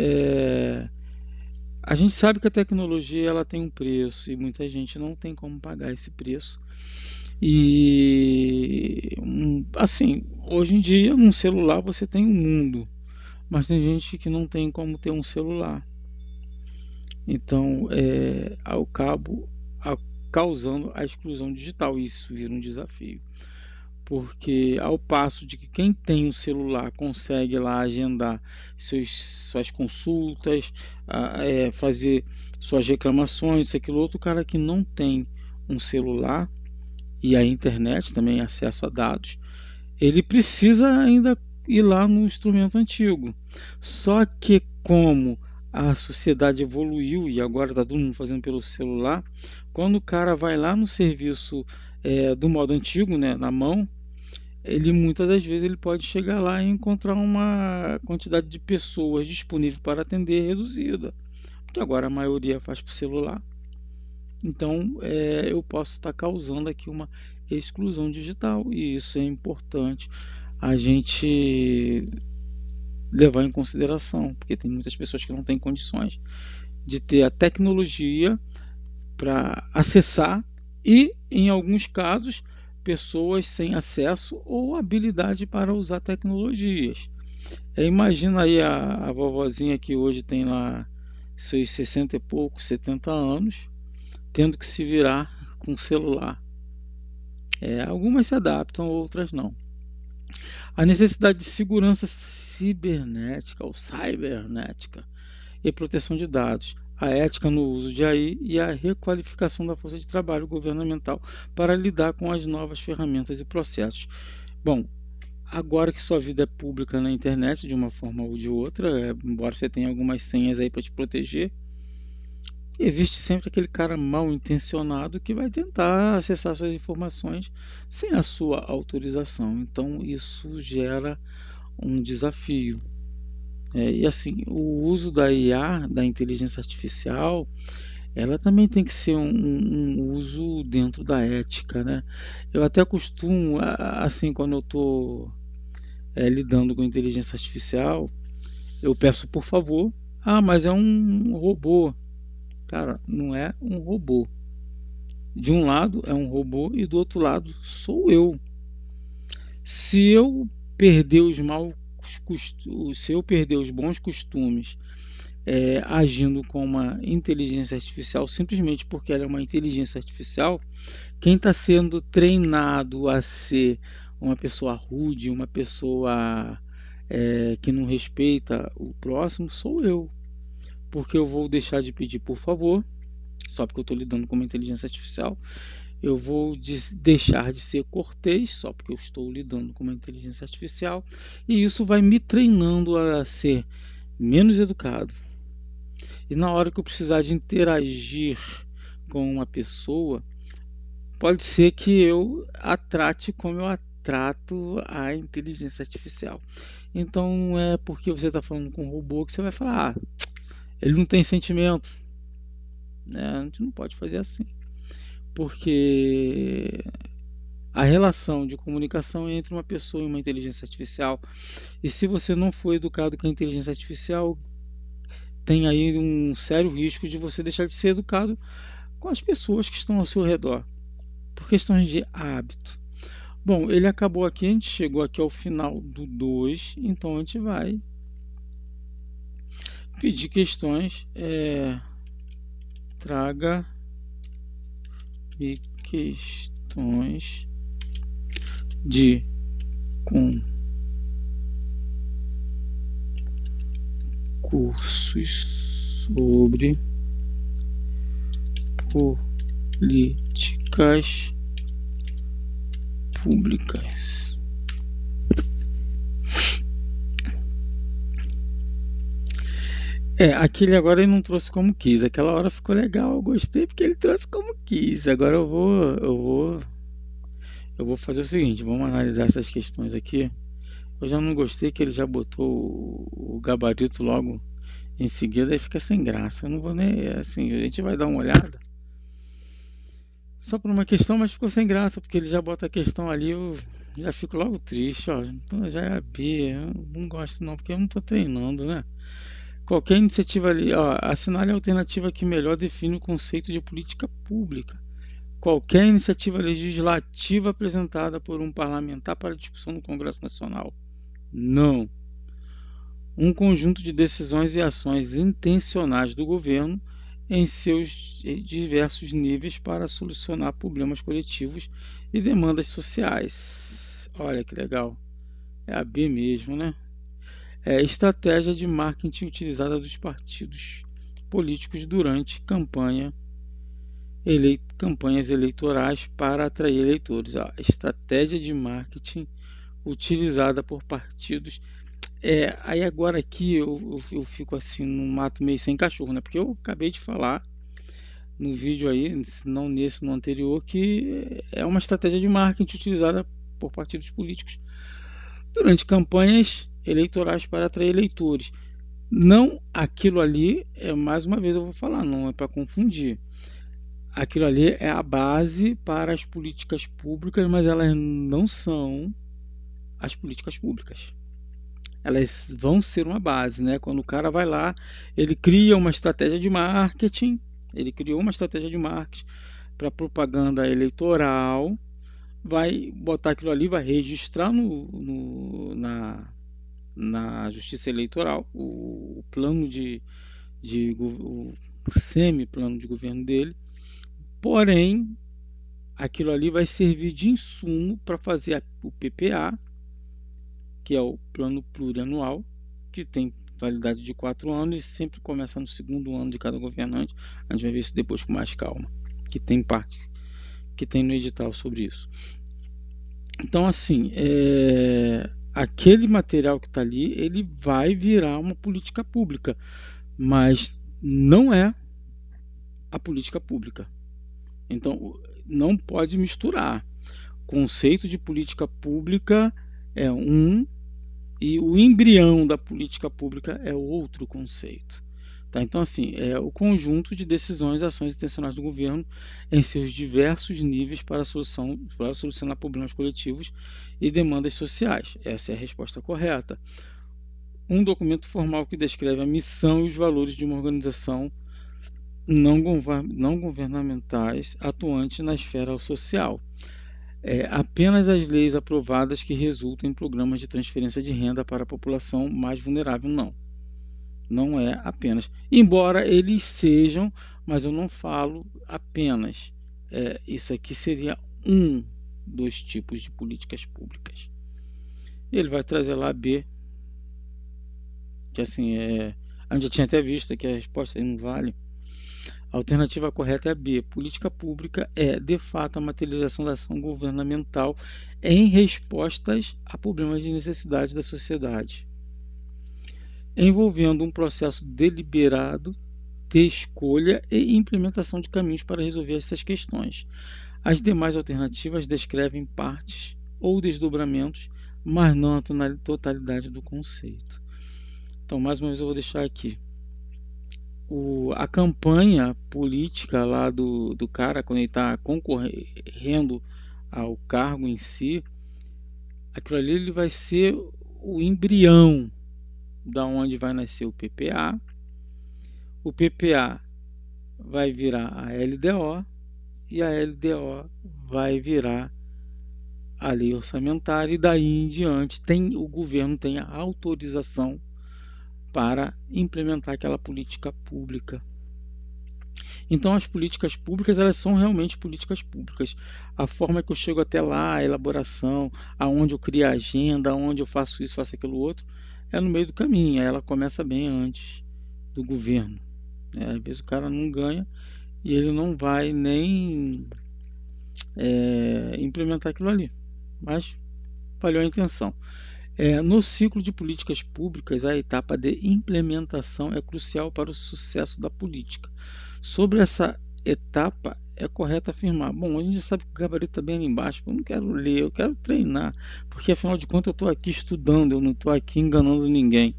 A gente sabe que a tecnologia ela tem um preço e muita gente não tem como pagar esse preço. E assim, hoje em dia, num celular você tem um mundo, mas tem gente que não tem como ter um celular. Então, ao cabo, causando a exclusão digital, isso vira um desafio. Porque ao passo de que quem tem um celular consegue lá agendar suas consultas, fazer suas reclamações, isso, aquilo outro, o cara que não tem um celular e a internet também acesso a dados, ele precisa ainda ir lá no instrumento antigo. Só que como a sociedade evoluiu e agora está todo mundo fazendo pelo celular, quando o cara vai lá no serviço do modo antigo, né, na mão, ele muitas das vezes ele pode chegar lá e encontrar uma quantidade de pessoas disponível para atender reduzida, porque agora a maioria faz por celular. Então, eu posso estar causando aqui uma exclusão digital e isso é importante a gente levar em consideração, porque tem muitas pessoas que não têm condições de ter a tecnologia para acessar e, em alguns casos, pessoas sem acesso ou habilidade para usar tecnologias. Imagina aí a vovozinha que hoje tem lá seus 60 e poucos, 70 anos, tendo que se virar com o celular. Algumas se adaptam, outras não. A necessidade de segurança cibernética ou cibernética e proteção de dados, a ética no uso de AI e a requalificação da força de trabalho governamental para lidar com as novas ferramentas e processos. Bom, agora que sua vida é pública na internet de uma forma ou de outra, embora você tenha algumas senhas aí para te proteger, existe sempre aquele cara mal intencionado que vai tentar acessar suas informações sem a sua autorização. Então isso gera um desafio. E assim, o uso da IA, da inteligência artificial, ela também tem que ser um uso dentro da ética, né? Eu até costumo, assim, quando eu estou lidando com inteligência artificial, eu peço por favor, mas é um robô. Cara, não é um robô. De um lado é um robô e do outro lado sou eu. Se eu perder os maus se eu perder os bons costumes agindo com uma inteligência artificial simplesmente porque ela é uma inteligência artificial, quem está sendo treinado a ser uma pessoa rude, uma pessoa que não respeita o próximo, sou eu. Porque eu vou deixar de pedir por favor, só porque eu estou lidando com uma inteligência artificial. Eu vou deixar de ser cortês, só porque eu estou lidando com uma inteligência artificial. E isso vai me treinando a ser menos educado. E na hora que eu precisar de interagir com uma pessoa, pode ser que eu a trate como eu a trato a inteligência artificial. Então não é porque você está falando com um robô que você vai falar, ele não tem sentimento. A gente não pode fazer assim. Porque a relação de comunicação é entre uma pessoa e uma inteligência artificial. E se você não for educado com a inteligência artificial, tem aí um sério risco de você deixar de ser educado com as pessoas que estão ao seu redor, por questões de hábito. Bom, ele acabou aqui, a gente chegou aqui ao final do 2, então a gente vai pedir questões. Traga-me questões de concursos sobre políticas públicas. Aquele agora ele não trouxe como quis. Aquela hora ficou legal, eu gostei porque ele trouxe como quis. Agora eu vou fazer o seguinte, vamos analisar essas questões aqui. Eu já não gostei que ele já botou o gabarito logo em seguida, aí fica sem graça. Eu não vou nem, assim, a gente vai dar uma olhada só por uma questão, mas ficou sem graça, porque ele já bota a questão ali, eu já fico logo triste, ó. Já é a B, eu não gosto não, porque eu não tô treinando, né? Qualquer iniciativa ali, ó, assinale a alternativa que melhor define o conceito de política pública. Qualquer iniciativa legislativa apresentada por um parlamentar para discussão no Congresso Nacional. Não. Um conjunto de decisões e ações intencionais do governo em seus diversos níveis para solucionar problemas coletivos e demandas sociais. Olha que legal. É a B mesmo, né? É a estratégia de marketing utilizada dos partidos políticos durante campanhas eleitorais para atrair eleitores. A estratégia de marketing utilizada por partidos. Aí agora aqui eu fico assim no mato meio sem cachorro, né? Porque eu acabei de falar no vídeo aí, se não nesse, no anterior, que é uma estratégia de marketing utilizada por partidos políticos durante campanhas eleitorais para atrair eleitores. Não, aquilo ali, mais uma vez eu vou falar, não é para confundir. Aquilo ali é a base para as políticas públicas, mas elas não são as políticas públicas. Elas vão ser uma base, né? Quando o cara vai lá, ele cria uma estratégia de marketing, ele criou uma estratégia de marketing para propaganda eleitoral, vai botar aquilo ali, vai registrar na Justiça Eleitoral o plano o semi-plano de governo dele, porém aquilo ali vai servir de insumo para fazer o PPA, que é o plano plurianual, que tem validade de 4 anos e sempre começa no segundo ano de cada governante. A gente vai ver isso depois com mais calma, que tem parte que tem no edital sobre isso. Então, assim, aquele material que está ali, ele vai virar uma política pública, mas não é a política pública. Então, não pode misturar. Conceito de política pública é um e o embrião da política pública é outro conceito. Tá? Então, assim, é o conjunto de decisões e ações intencionais do governo em seus diversos níveis para solucionar problemas coletivos e demandas sociais. Essa é a resposta correta. Um documento formal que descreve a missão e os valores de uma organização não governamentais atuante na esfera social. Apenas as leis aprovadas que resultam em programas de transferência de renda para a população mais vulnerável. Não é apenas. Embora eles sejam, mas eu não falo apenas. Isso aqui seria um dos tipos de políticas públicas. Ele vai trazer lá B, que assim a gente já tinha até visto que a resposta aí não vale. A alternativa correta é a B. Política pública é, de fato, a materialização da ação governamental em respostas a problemas de necessidade da sociedade, envolvendo um processo deliberado de escolha e implementação de caminhos para resolver essas questões. As demais alternativas descrevem partes ou desdobramentos, mas não a totalidade do conceito. Então, mais uma vez, eu vou deixar aqui. A campanha política lá do cara, quando ele está concorrendo ao cargo em si, aquilo ali ele vai ser o embrião da onde vai nascer o PPA. O PPA vai virar a LDO e a LDO vai virar a lei orçamentária, e daí em diante o governo tem a autorização para implementar aquela política pública. Então as políticas públicas, elas são realmente políticas públicas. A forma que eu chego até lá, a elaboração, aonde eu crio a agenda, aonde eu faço isso, faço aquilo outro, é no meio do caminho. Ela começa bem antes do governo. Às vezes o cara não ganha e ele não vai nem implementar aquilo ali. Mas falhou a intenção. No ciclo de políticas públicas, a etapa de implementação é crucial para o sucesso da política. Sobre essa etapa, é correto afirmar: bom, a gente sabe que o gabarito está bem ali embaixo, eu não quero ler, eu quero treinar, porque afinal de contas eu estou aqui estudando, eu não estou aqui enganando ninguém,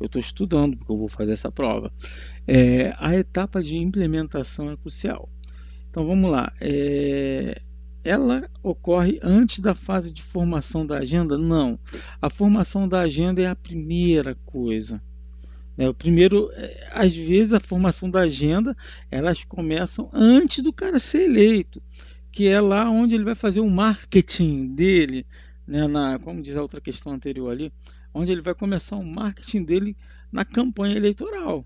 eu estou estudando porque eu vou fazer essa prova. A etapa de implementação é crucial. Então vamos lá. Ela ocorre antes da fase de formação da agenda? Não. A formação da agenda é a primeira coisa. O primeiro, às vezes a formação da agenda, elas começam antes do cara ser eleito, que é lá onde ele vai fazer o marketing dele, né, como diz a outra questão anterior ali, onde ele vai começar o marketing dele na campanha eleitoral.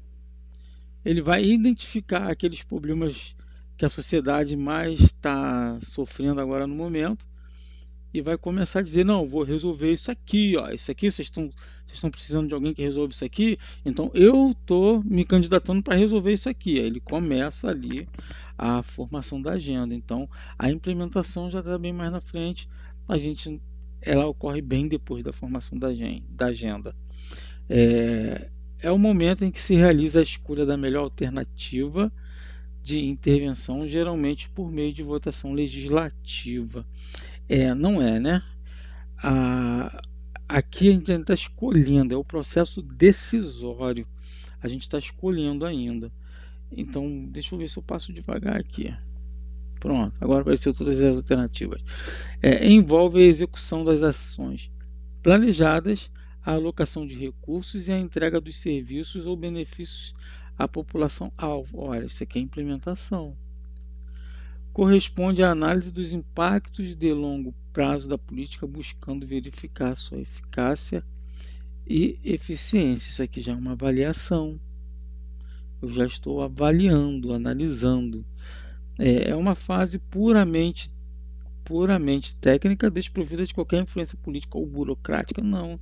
Ele vai identificar aqueles problemas que a sociedade mais está sofrendo agora no momento e vai começar a dizer, não, vou resolver isso aqui, ó, isso aqui vocês estão precisando de alguém que resolva isso aqui, então eu estou me candidatando para resolver isso aqui. Aí ele começa ali a formação da agenda. Então a implementação já está bem mais na frente, ela ocorre bem depois da formação da agenda. É o momento em que se realiza a escolha da melhor alternativa de intervenção, geralmente por meio de votação legislativa. Não é, né? Aqui a gente ainda está escolhendo, é o processo decisório. A gente está escolhendo ainda. Então, deixa eu ver se eu passo devagar aqui. Pronto, agora vai ser todas as alternativas. Envolve a execução das ações planejadas, a alocação de recursos e a entrega dos serviços ou benefícios à população-alvo. Olha, isso aqui é implementação. Corresponde à análise dos impactos de longo prazo da política, buscando verificar sua eficácia e eficiência. Isso aqui já é uma avaliação. Eu já estou avaliando, analisando. É uma fase puramente técnica, desprovida de qualquer influência política ou burocrática. Não.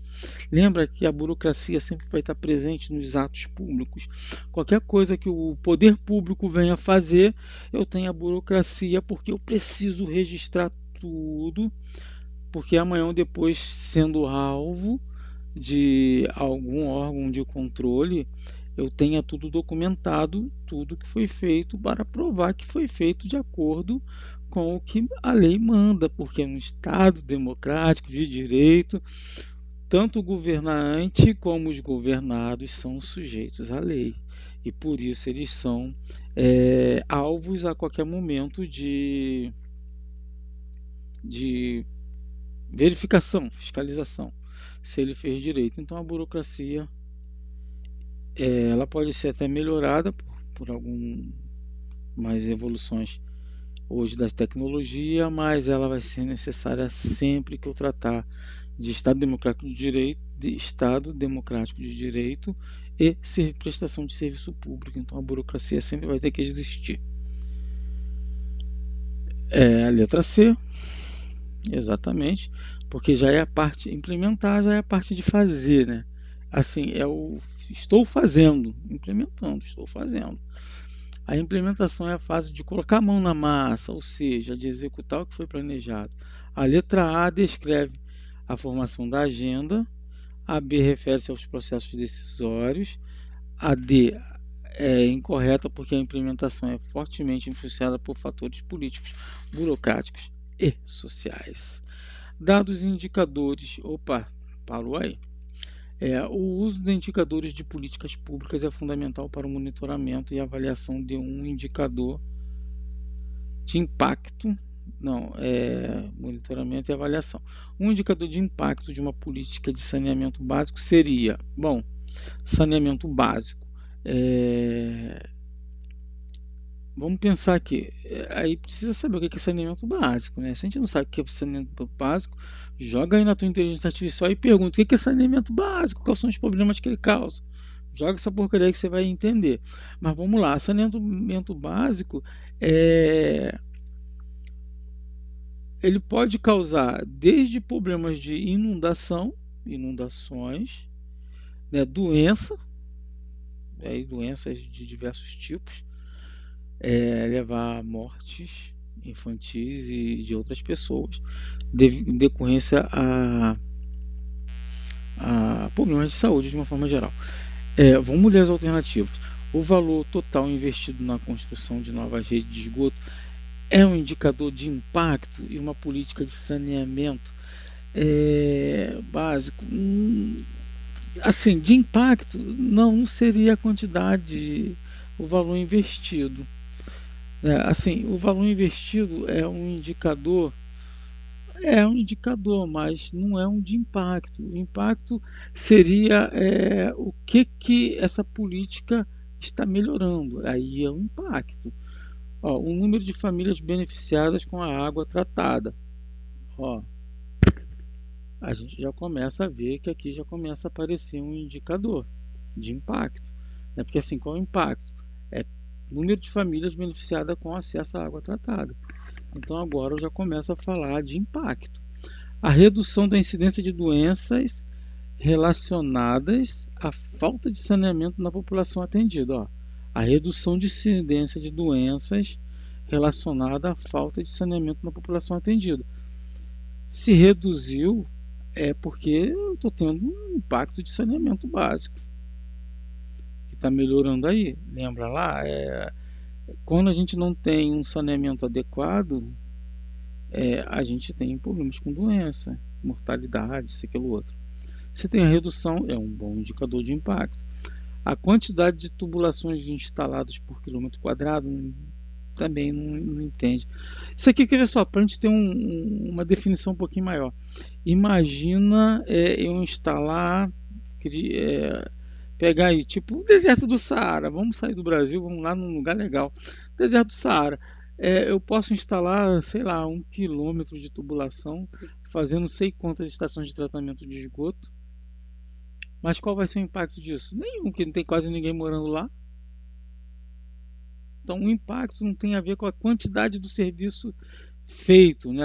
Lembra que a burocracia sempre vai estar presente nos atos públicos. Qualquer coisa que o poder público venha fazer, eu tenho a burocracia porque eu preciso registrar tudo, porque amanhã ou depois, sendo alvo de algum órgão de controle, eu tenha tudo documentado, tudo que foi feito, para provar que foi feito de acordo com o que a lei manda, porque no Estado democrático de direito, tanto o governante como os governados são sujeitos à lei. E por isso eles são alvos a qualquer momento de verificação, fiscalização, se ele fez direito. Então a burocracia ela pode ser até melhorada por algumas evoluções hoje da tecnologia, mas ela vai ser necessária sempre que eu tratar de Estado democrático de direito e prestação de serviço público. Então a burocracia sempre vai ter que existir. A letra C, exatamente, porque já é a parte implementar, já é a parte de fazer, né? Assim, estou fazendo, implementando, estou fazendo. A implementação é a fase de colocar a mão na massa, ou seja, de executar o que foi planejado. A letra A descreve a formação da agenda, a B refere-se aos processos decisórios, a D é incorreta porque a implementação é fortemente influenciada por fatores políticos, burocráticos e sociais. Dados e indicadores. Opa, parou aí. O uso de indicadores de políticas públicas é fundamental para o monitoramento e avaliação de um indicador de impacto. Monitoramento e avaliação. Um indicador de impacto de uma política de saneamento básico seria, saneamento básico. Vamos pensar aqui, aí precisa saber o que é saneamento básico, né? Se a gente não sabe o que é saneamento básico, joga aí na tua inteligência artificial e pergunta o que é saneamento básico, quais são os problemas que ele causa. Joga essa porcaria aí que você vai entender. Mas vamos lá, saneamento básico ele pode causar desde problemas de inundações, né, doenças de diversos tipos, levar a mortes infantis e de outras pessoas, em decorrência a problemas de saúde de uma forma geral. Vamos ler as alternativas. O valor total investido na construção de novas redes de esgoto é um indicador de impacto e uma política de saneamento básico. Assim, de impacto, não seria a quantidade, o valor investido. Assim, o valor investido é um indicador É um indicador, mas não é um de impacto. O impacto seria o que essa política está melhorando. Aí é um impacto. Ó, o número de famílias beneficiadas com a água tratada. Ó, a gente já começa a ver que aqui já começa a aparecer um indicador de impacto. Né? Porque assim, qual é o impacto? É número de famílias beneficiadas com acesso à água tratada. Então agora eu já começo a falar de impacto. A redução da incidência de doenças relacionadas à falta de saneamento na população atendida. Ó. A redução de incidência de doenças relacionada à falta de saneamento na população atendida. Se reduziu, é porque eu estou tendo um impacto de saneamento básico, que está melhorando aí. Lembra lá? Quando a gente não tem um saneamento adequado, a gente tem problemas com doença, mortalidade, isso, aquilo, outro. Se tem a redução, é um bom indicador de impacto. A quantidade de tubulações instaladas por quilômetro quadrado também não entende. Isso aqui, quer ver só, para a gente ter uma definição um pouquinho maior. Imagina eu instalar, pegar aí, tipo o deserto do Saara. Vamos sair do Brasil, vamos lá num lugar legal. Deserto do Saara. Eu posso instalar, sei lá, 1 quilômetro de tubulação, fazendo sei quantas estações de tratamento de esgoto. Mas qual vai ser o impacto disso? Nenhum, porque não tem quase ninguém morando lá. Então o impacto não tem a ver com a quantidade do serviço feito, né?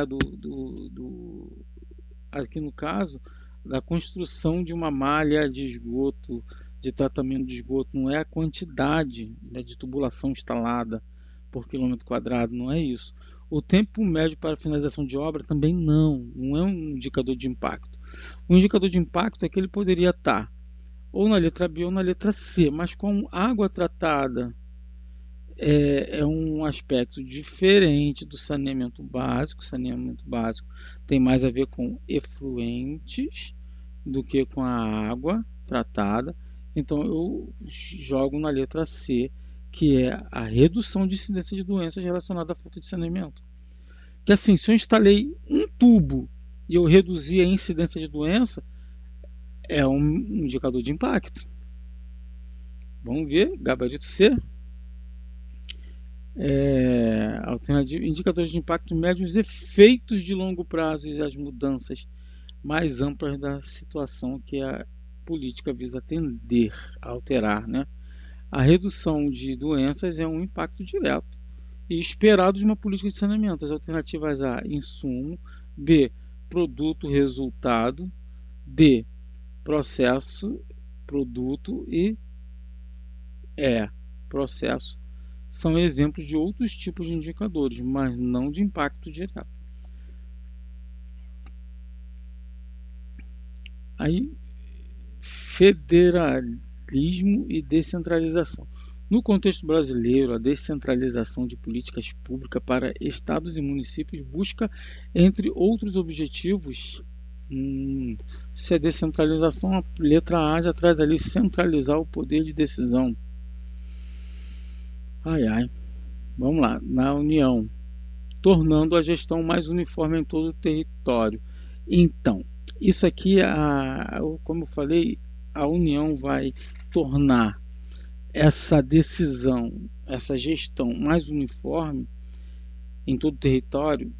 Aqui no caso, da construção de uma malha de esgoto, de tratamento de esgoto, não é a quantidade, né, de tubulação instalada por quilômetro quadrado, não é isso. O tempo médio para a finalização de obra também não é um indicador de impacto. O indicador de impacto é que ele poderia estar ou na letra B ou na letra C, mas com água tratada é um aspecto diferente do saneamento básico. O saneamento básico tem mais a ver com efluentes do que com a água tratada. Então eu jogo na letra C, que é a redução de incidência de doenças relacionadas à falta de saneamento. Que assim, se eu instalei um tubo e eu reduzi a incidência de doença, é um indicador de impacto. Vamos ver, gabarito C. Indicadores de impacto médio, os efeitos de longo prazo e as mudanças mais amplas da situação que a política visa atender, alterar, né? A redução de doenças é um impacto direto e esperado de uma política de saneamento. As alternativas A, insumo; B, produto, resultado; D, processo, produto; e processo, são exemplos de outros tipos de indicadores, mas não de impacto direto. Aí, federalismo e descentralização. No contexto brasileiro, a descentralização de políticas públicas para estados e municípios busca, entre outros objetivos, se é descentralização, a letra A já traz ali centralizar o poder de decisão. Vamos lá, na União, tornando a gestão mais uniforme em todo o território. Então, isso aqui, como eu falei, a União vai tornar essa decisão, essa gestão mais uniforme em todo o território,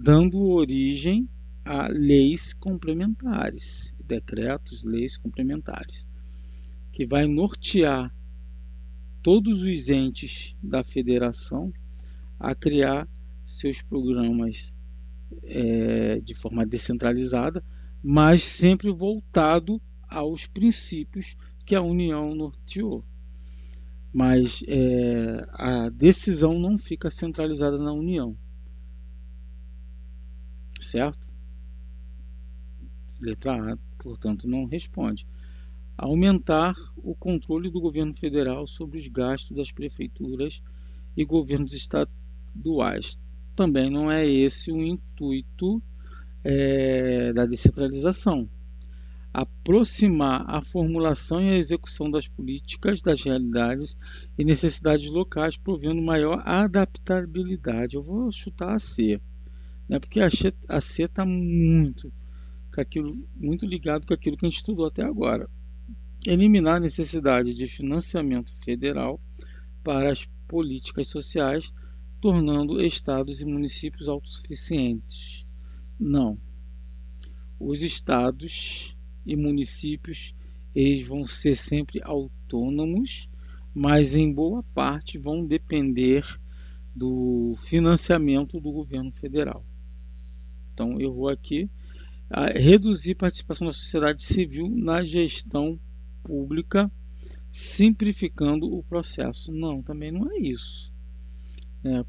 dando origem a leis complementares, decretos, leis complementares, que vai nortear todos os entes da federação a criar seus programas de forma descentralizada, mas sempre voltado aos princípios que a União norteou. Mas a decisão não fica centralizada na União, certo? Letra A, portanto, não responde. Aumentar o controle do governo federal sobre os gastos das prefeituras e governos estaduais. Também não é esse o intuito da descentralização. Aproximar a formulação e a execução das políticas das realidades e necessidades locais, provendo maior adaptabilidade. Eu vou chutar a C. né? Porque a C está muito ligado com aquilo que a gente estudou até agora. Eliminar a necessidade de financiamento federal para as políticas sociais, tornando estados e municípios autossuficientes. Não. Os estados e municípios, eles vão ser sempre autônomos, mas em boa parte vão depender do financiamento do governo federal. Então eu vou aqui reduzir a participação da sociedade civil na gestão pública, simplificando o processo. Não, também não é isso.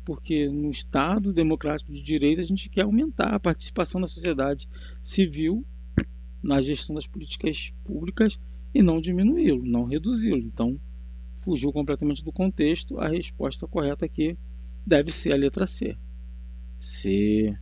Porque no Estado democrático de direito a gente quer aumentar a participação da sociedade civil na gestão das políticas públicas e não diminuí-lo, não reduzi-lo. Então, fugiu completamente do contexto. A resposta correta aqui deve ser a letra C. C.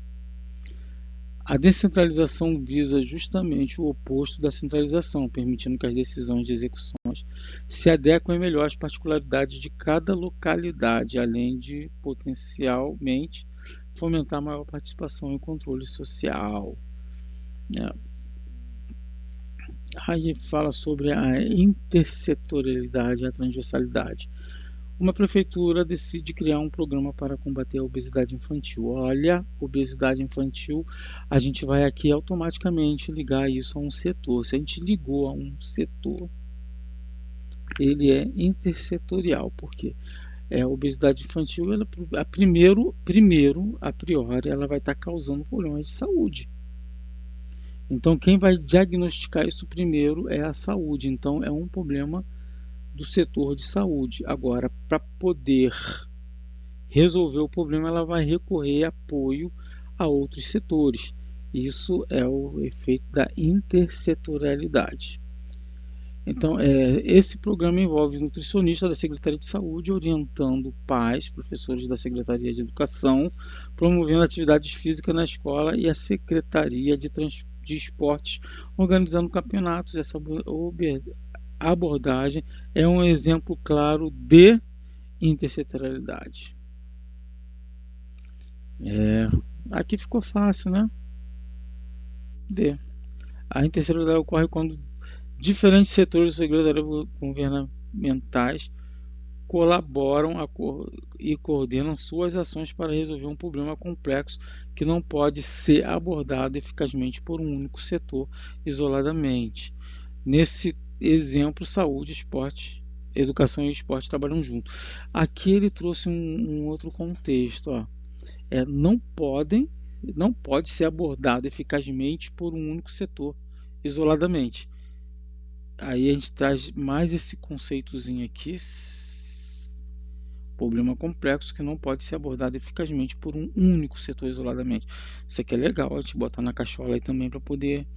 A descentralização visa justamente o oposto da centralização, permitindo que as decisões de execuções se adequem melhor às particularidades de cada localidade, além de potencialmente fomentar maior participação e controle social. Aí fala sobre a intersetorialidade e a transversalidade. Uma prefeitura decide criar um programa para combater a obesidade infantil. Olha, obesidade infantil, a gente vai aqui automaticamente ligar isso a um setor. Se a gente ligou a um setor, ele é intersetorial, porque a obesidade infantil, ela, a primeiro, a priori, ela vai estar causando problemas de saúde. Então, quem vai diagnosticar isso primeiro é a saúde. Então, é um problema do setor de saúde. Agora, para poder resolver o problema, ela vai recorrer a apoio a outros setores. Isso é o efeito da intersetorialidade. Então, esse programa envolve nutricionistas da Secretaria de Saúde orientando pais, professores da Secretaria de Educação, promovendo atividades físicas na escola, e a Secretaria de Esportes organizando campeonatos. Essa abordagem é um exemplo claro de intersetorialidade. Aqui ficou fácil, né? D. A intersetorialidade ocorre quando diferentes setores governamentais colaboram e coordenam suas ações para resolver um problema complexo que não pode ser abordado eficazmente por um único setor isoladamente. Nesse exemplo, saúde, esporte, educação e esporte trabalham juntos. Aqui ele trouxe um outro contexto. Não pode ser abordado eficazmente por um único setor isoladamente. Aí a gente traz mais esse conceitozinho aqui, problema complexo que não pode ser abordado eficazmente por um único setor isoladamente. Isso aqui é legal a gente botar na cachola aí também para poder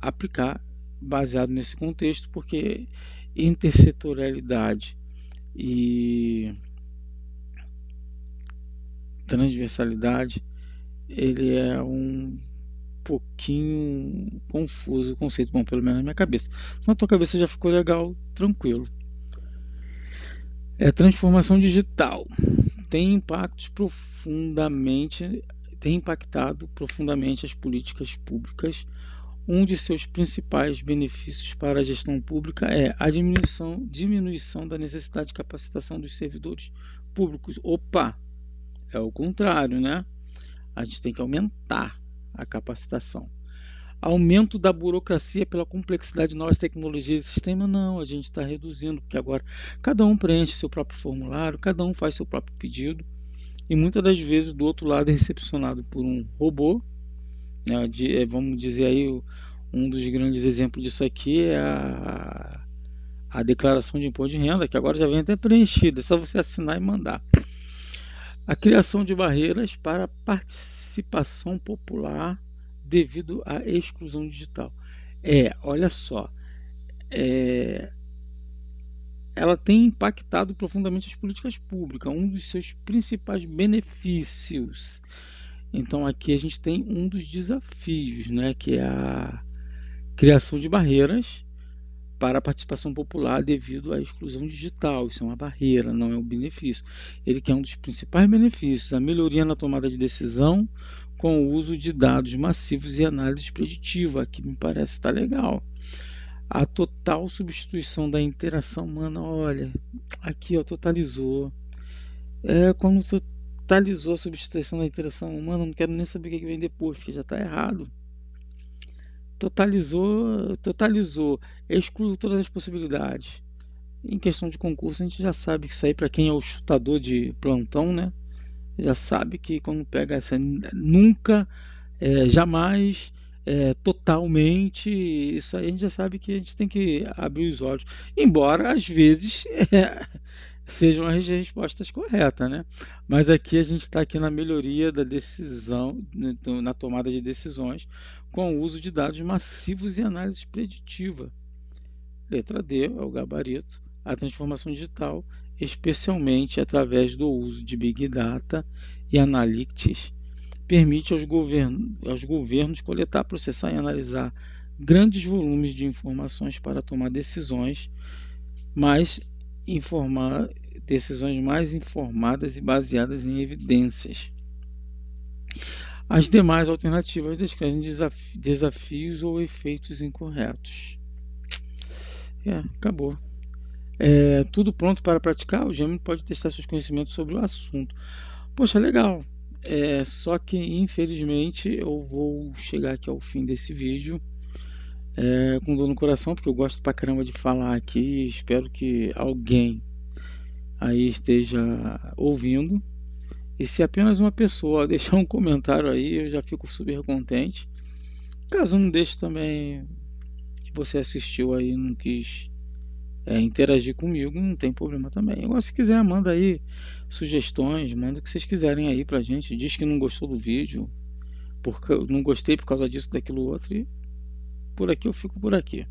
aplicar baseado nesse contexto, porque intersetorialidade e transversalidade, ele é um pouquinho confuso o conceito, bom, pelo menos na minha cabeça. Na tua cabeça já ficou legal, tranquilo. Transformação digital tem impactado profundamente as políticas públicas. Um de seus principais benefícios para a gestão pública é a diminuição da necessidade de capacitação dos servidores públicos. Opa, é o contrário, né? A gente tem que aumentar a capacitação. Aumento da burocracia pela complexidade de novas tecnologias e sistemas, não, a gente está reduzindo, porque agora cada um preenche seu próprio formulário, cada um faz seu próprio pedido, e muitas das vezes do outro lado é recepcionado por um robô, né? Vamos dizer aí, um dos grandes exemplos disso aqui é a declaração de imposto de renda, que agora já vem até preenchida, é só você assinar e mandar. A criação de barreiras para a participação popular devido à exclusão digital. Olha só, ela tem impactado profundamente as políticas públicas, um dos seus principais benefícios. Então aqui a gente tem um dos desafios, né, que é a criação de barreiras para a participação popular devido à exclusão digital. Isso é uma barreira, não é um benefício. Ele quer um dos principais benefícios, a melhoria na tomada de decisão com o uso de dados massivos e análise preditiva, que me parece estar legal. A total substituição da interação humana, olha, aqui ó, totalizou. Quando totalizou a substituição da interação humana, não quero nem saber o que vem depois, porque já está errado. Totalizou, excluiu todas as possibilidades. Em questão de concurso, a gente já sabe que isso aí, para quem é o chutador de plantão, né? Já sabe que quando pega essa nunca, jamais, totalmente, isso aí a gente já sabe que a gente tem que abrir os olhos. Embora às vezes sejam as respostas corretas, né? Mas aqui a gente está aqui na melhoria da decisão, na tomada de decisões, com o uso de dados massivos e análise preditiva. Letra D é o gabarito, a transformação digital, especialmente através do uso de Big Data e Analytics, permite aos governos coletar, processar e analisar grandes volumes de informações para tomar decisões mais informadas e baseadas em evidências. As demais alternativas descrevem desafios ou efeitos incorretos. Acabou. Tudo pronto para praticar? O Gemini pode testar seus conhecimentos sobre o assunto. Poxa, legal. Só que infelizmente eu vou chegar aqui ao fim desse vídeo com dor no coração, porque eu gosto pra caramba de falar aqui. Espero que alguém aí esteja ouvindo. E se apenas uma pessoa deixar um comentário aí, eu já fico super contente. Caso não deixe também, que você assistiu aí e não quis interagir comigo, não tem problema também. Agora, se quiser, manda aí sugestões, manda o que vocês quiserem aí pra gente. Diz que não gostou do vídeo, porque eu não gostei por causa disso, daquilo outro. E por aqui eu fico por aqui.